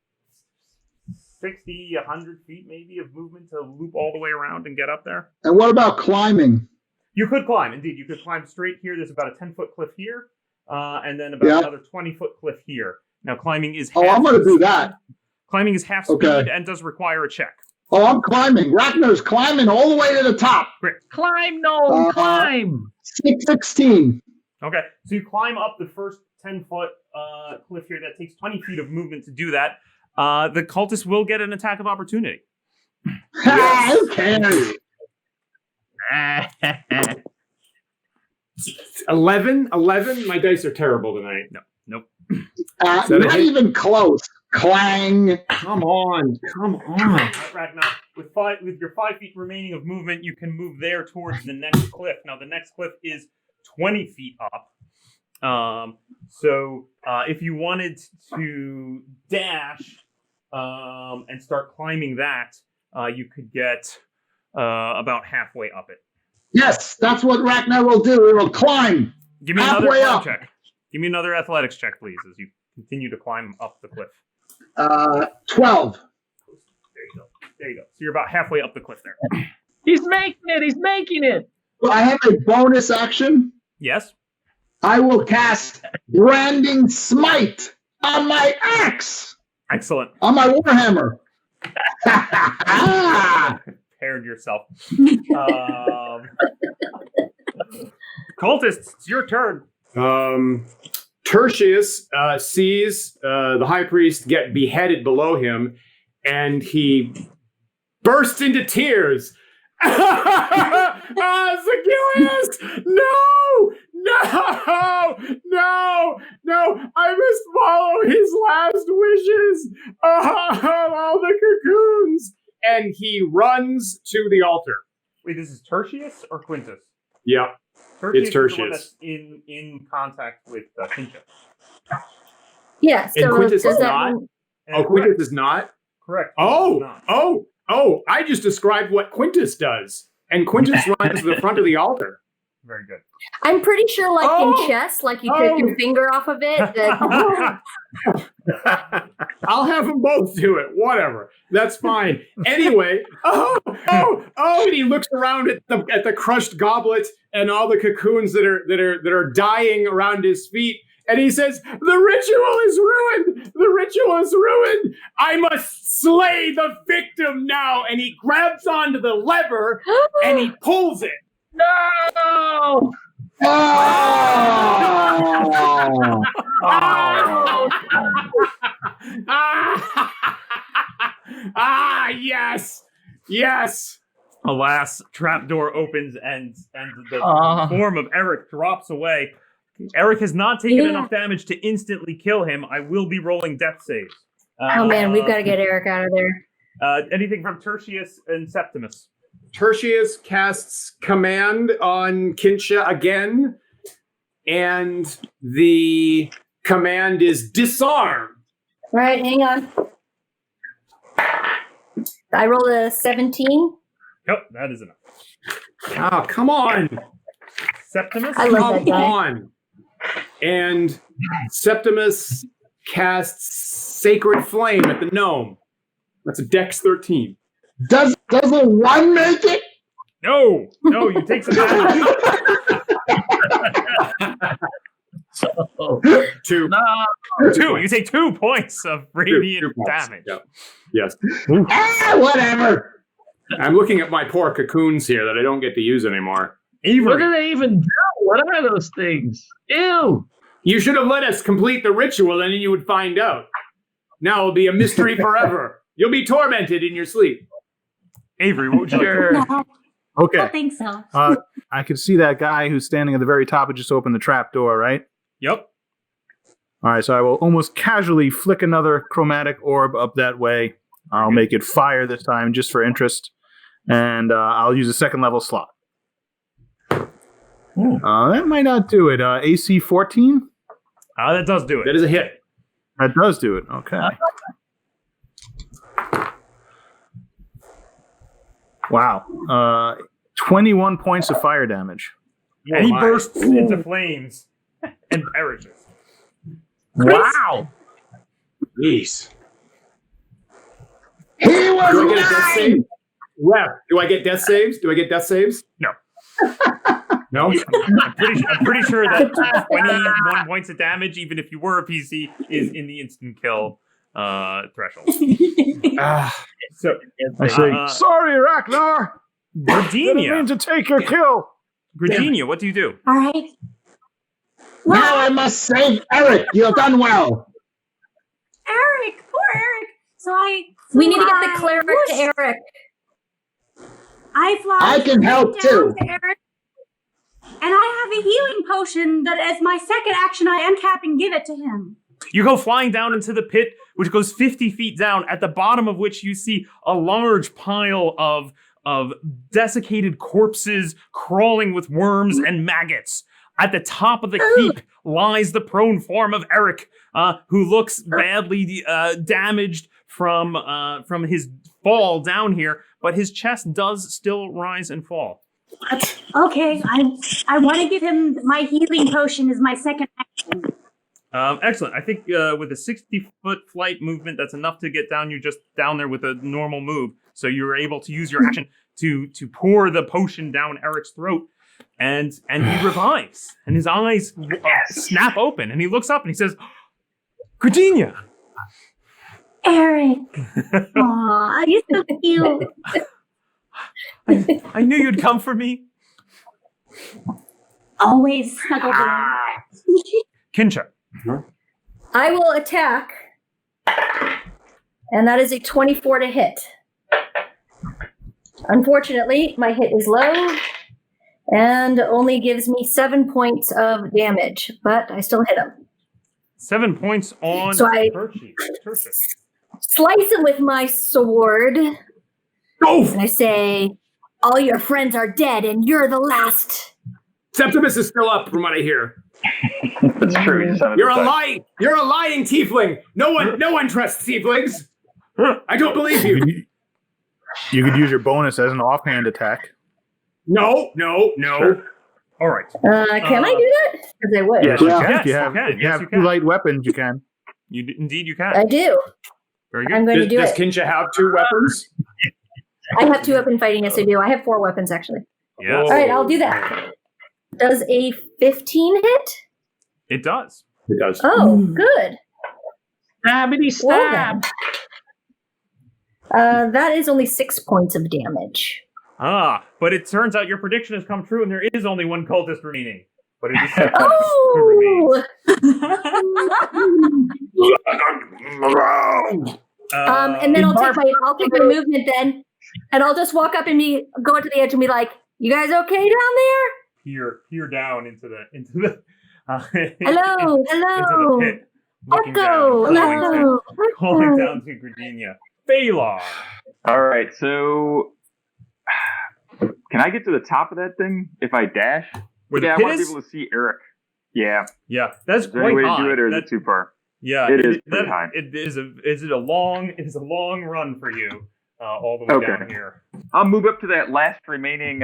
60, 100 feet maybe of movement to loop all the way around and get up there. And what about climbing? You could climb, indeed. You could climb straight here. There's about a 10-foot cliff here, and then about another 20-foot cliff here. Now, climbing is half I'm going to do that. Climbing is half speed and does require a check. Oh, I'm climbing. Ragnar's climbing all the way to the top. Great. Climb, no, climb! 616. Okay, so you climb up the first 10-foot cliff here. That takes 20 feet of movement to do that. The cultist will get an attack of opportunity. Who cares? 11? My dice are terrible tonight. Nope. Not even close. Clang. Come on. Ragnar, with your 5 feet remaining of movement, you can move there towards the next cliff. Now, the next cliff is 20 feet up. So if you wanted to dash and start climbing that, you could get about halfway up it. Yes, that's what Ragnar will do. He will climb. Give me another halfway climb up. check. Give me another athletics check, please, as you continue to climb up the cliff. 12. There you go. So you're about halfway up the cliff there. He's making it! Well, I have a bonus action. Yes? I will cast Branding Smite on my axe. Excellent. On my Warhammer. Prepared yourself. Cultists, it's your turn. Tertius sees the high priest get beheaded below him, and he bursts into tears. Sigilius! No! I must follow his last wishes. All the cocoons. And he runs to the altar. Wait, this is Tertius or Quintus? Yeah. Tertius It's Tertius. is the one that's in contact with Kincha. Yeah, so And Quintus does is that not? mean- Oh, Quintus is not? Correct. Oh, I just described what Quintus does. And Quintus runs to the front of the altar. Very good. I'm pretty sure, like in chess, like you take your finger off of it. That, I'll have them both do it. Whatever. That's fine. Anyway, and he looks around at the crushed goblet and all the cocoons that are dying around his feet. And he says, the ritual is ruined. The ritual is ruined. I must slay the victim now. And he grabs onto the lever and he pulls it. No! Yes. Alas, trapdoor opens and the form of Eric drops away. Eric has not taken enough damage to instantly kill him. I will be rolling death saves. oh man, we've got to get Eric out of there. Anything from Tertius and Septimus? Tertius casts command on Kincha again, and the command is disarm. All right, hang on. I rolled a 17. Yep, that is enough. Oh, come on. Septimus? I love that Come guy. on. And Septimus casts Sacred Flame at the gnome. That's a Dex 13. Does a 1 make it? No, you take some damage. Two. You take 2 points of radiant 2 points. damage. Yep. Yes. Whatever. I'm looking at my poor cocoons here that I don't get to use anymore. What Avery. do they even do? What are those things? Ew. You should have let us complete the ritual and then you would find out. Now it'll be a mystery forever. You'll be tormented in your sleep. Avery, what would you like to Sure. No, I Okay. don't think so. I can see that guy who's standing at the very top who just opened the trap door, right? Yep. All right, so I will almost casually flick another chromatic orb up that way. I'll make it fire this time just for interest. And I'll use a 2nd level slot. That might not do it. AC 14? That does do That it. is a hit. That does do it. Okay. Wow. 21 points of fire damage. And he my. bursts into flames and perishes. Wow. Jeez. He Do I was get a death mine. save? Ref, do I get death saves? Do I get death saves? No. No? I'm pretty sure that 21 points of damage, even if you were a PC, is in the instant kill threshold. So I say, sorry, Ragnar. Didn't Gardenia. mean to take your kill. Gardenia, what do you do? All right. Now I must save Eric. You've done well. Eric, poor Eric. So We need to get the cleric whoosh. to Eric. I fly. I can help down too. to Eric, and I have a healing potion that, as my second action, I uncap and give it to him. You go flying down into the pit, which goes 50 feet down, at the bottom of which you see a large pile of desiccated corpses crawling with worms and maggots. At the top of the heap lies the prone form of Eric, who looks badly damaged from his fall down here, but his chest does still rise and fall. Okay, I want to give him my healing potion as my second action. Excellent. I think with a 60-foot flight movement, that's enough to get down. You're just down there with a normal move. So you're able to use your action to pour the potion down Eric's throat. And he revives. And his eyes snap open. And he looks up and he says, Gardenia! Eric. Aw, you're so cute. I knew you'd come for me. Always snuggled in. Kincha. I will attack. And that is a 24 to hit. Unfortunately, my hit is low and only gives me 7 points of damage, but I still hit him. 7 points on So I- Hershey. Perfect. Slice him with my sword. Oh! And I say, all your friends are dead and you're the last. Septimus is still up from what I hear. That's true. You're a lying tiefling. No one trusts tieflings. I don't believe you. You could use your bonus as an offhand attack. No. Sure. All right. Can I do that? Because I would. Yes, you Yeah. can. Yes, If you you have, can. if you Yes, have you two can. light weapons, you can. Indeed, you I can. do. Very good. I'm going to do Does it. Kincha have 2 weapons? I have 2 weapon fighting. Yes, I do. I have 4 weapons, actually. Yes, All right, I'll do that. Does a 15 hit? it does. It does. Oh, good. Stabbity Well stab. then. That is only 6 points of damage. But it turns out your prediction has come true, and there is only one cultist remaining. But it is Septimus who remains. Oh! And then I'll take my movement then, and I'll just walk up and go to the edge and be like, "You guys okay down there? Peer down into the Hello, into hello, the pit, looking echo, down, calling echo." down to Gardenia. Phalar. All right, so can I get to the top of that thing if I dash? Where the I pit want is? people to see Eric. Yeah. Yeah, that's Is there any quite way high. to do it, or is That- it too far? Yeah, It is pretty high. It is a long run for you all the way Okay. down here. I'll move up to that last remaining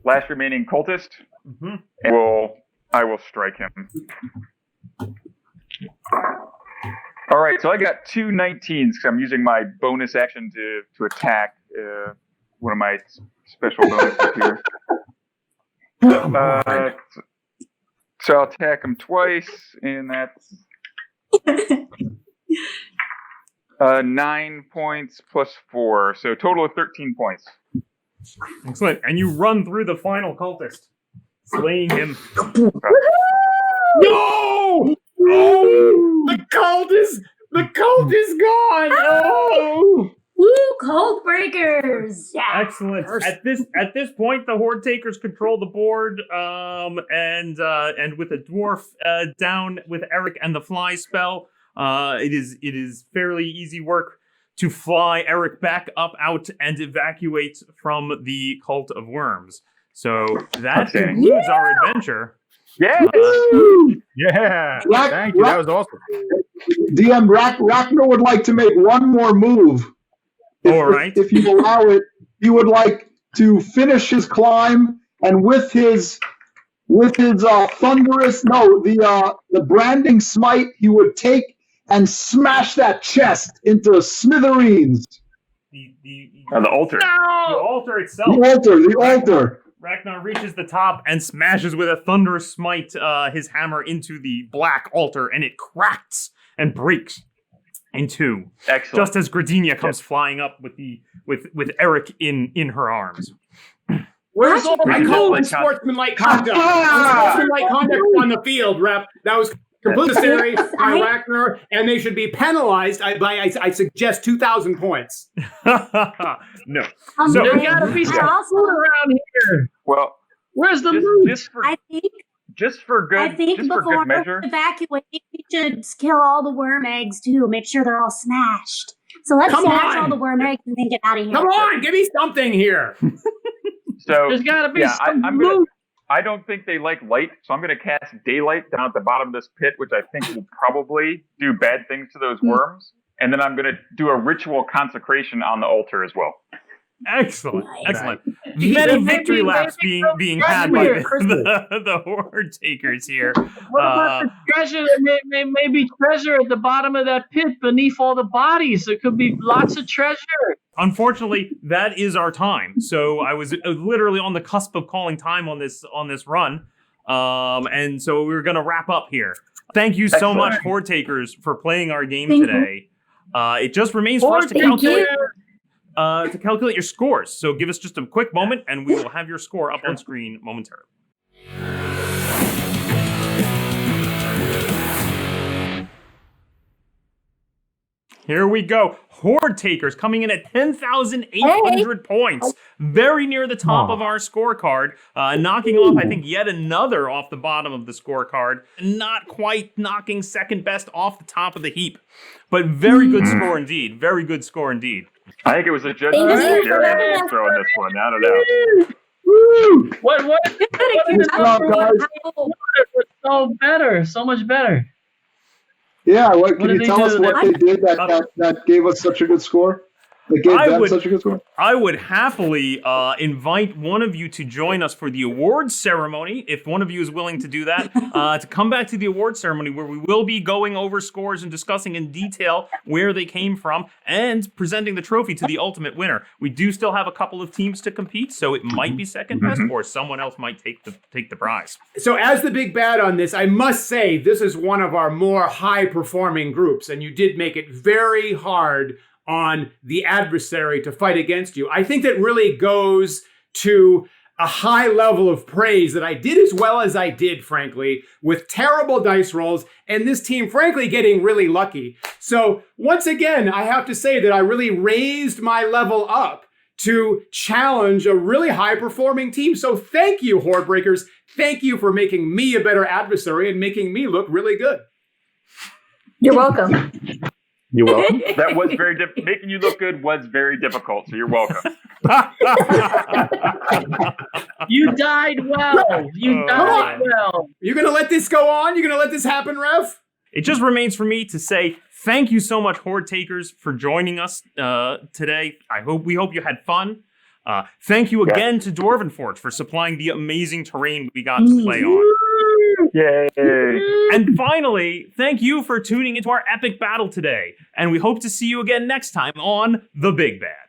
last remaining cultist. Mm-hmm. And I will strike him. All right, so I got 2 19s because I'm using my bonus action to attack one of my special bonuses here. So I'll attack him twice, and that's 9 points plus 4, so a total of 13 points. Excellent. And you run through the final cultist, slaying him. No! Oh! The cult is gone! Oh! Woo, cult breakers! Yeah. Excellent. At this point, the Hoard Takers control the board, and with a dwarf down with Eric and the fly spell, it is fairly easy work to fly Eric back up out and evacuate from the Cult of Worms. So that concludes our adventure. Yeah. Yeah. Thank you. That was awesome. DM Ragnar would like to make one more move. All right. If you allow it, he would like to finish his climb, and with his thunderous the branding smite, he would take and smash that chest into smithereens. The altar. The altar itself. The altar. Ragnar reaches the top and smashes with a thunderous smite his hammer into the black altar, and it cracks and breaks in two. Excellent. Just as Gradinia comes flying up with Eric in her arms. Where's all I call unsportsmanlike conduct? Unsportsmanlike conduct on the field, rep. That was completely necessary by Ragnar, and they should be penalized I suggest 2,000 points. No. So there gotta be some food around here. Well, where's the loot? Just for good measure. Evacuate, we should kill all the worm eggs too. Make sure they're all smashed. So let's smash all the worm eggs and then get out of here. Come on, give me something here. So there's got to be some loot. I don't think they like light, so I'm going to cast daylight down at the bottom of this pit, which I think will probably do bad things to those worms. And then I'm going to do a ritual consecration on the altar as well. Excellent. Many victory laps being had by the Hoard Takers here. What about the treasure? Maybe treasure at the bottom of that pit beneath all the bodies. There could be lots of treasure. Unfortunately, that is our time. So I was literally on the cusp of calling time on this run, and so we're going to wrap up here. Thank you so much, Hoard Takers, for playing our game today. It just remains for us to calculate your scores. So give us just a quick moment, and we will have your score up on screen momentarily. Here we go. Hoard Takers coming in at 10,800 points. Very near the top of our scorecard. Knocking off, I think, yet another off the bottom of the scorecard. Not quite knocking second best off the top of the heap. But very good score indeed. Very good score indeed. I think it was a judge's experience throwing this one. I don't know. Woo! What so better, so much better. Yeah, can you tell us what they did that gave us such a good score? Such a good score? I would happily invite one of you to join us for the awards ceremony, if one of you is willing to do that, to come back to the awards ceremony where we will be going over scores and discussing in detail where they came from and presenting the trophy to the ultimate winner. We do still have a couple of teams to compete, so it might be second best or someone else might take the prize. So as the big bad on this, I must say this is one of our more high-performing groups, and you did make it very hard on the adversary to fight against you. I think that really goes to a high level of praise that I did as well as I did, frankly, with terrible dice rolls, and this team, frankly, getting really lucky. So once again, I have to say that I really raised my level up to challenge a really high-performing team. So thank you, Hoard Breakers. Thank you for making me a better adversary and making me look really good. You're welcome. You're welcome. That was very making you look good was very difficult, so you're welcome. You died well. You died well. You're going to let this go on? You're going to let this happen, Rev? It just remains for me to say thank you so much, Hoard Takers, for joining us today. We hope you had fun. Thank you again to Dwarven Forge for supplying the amazing terrain we got to play on. Yay! And finally, thank you for tuning into our epic battle today. And we hope to see you again next time on The Big Bad.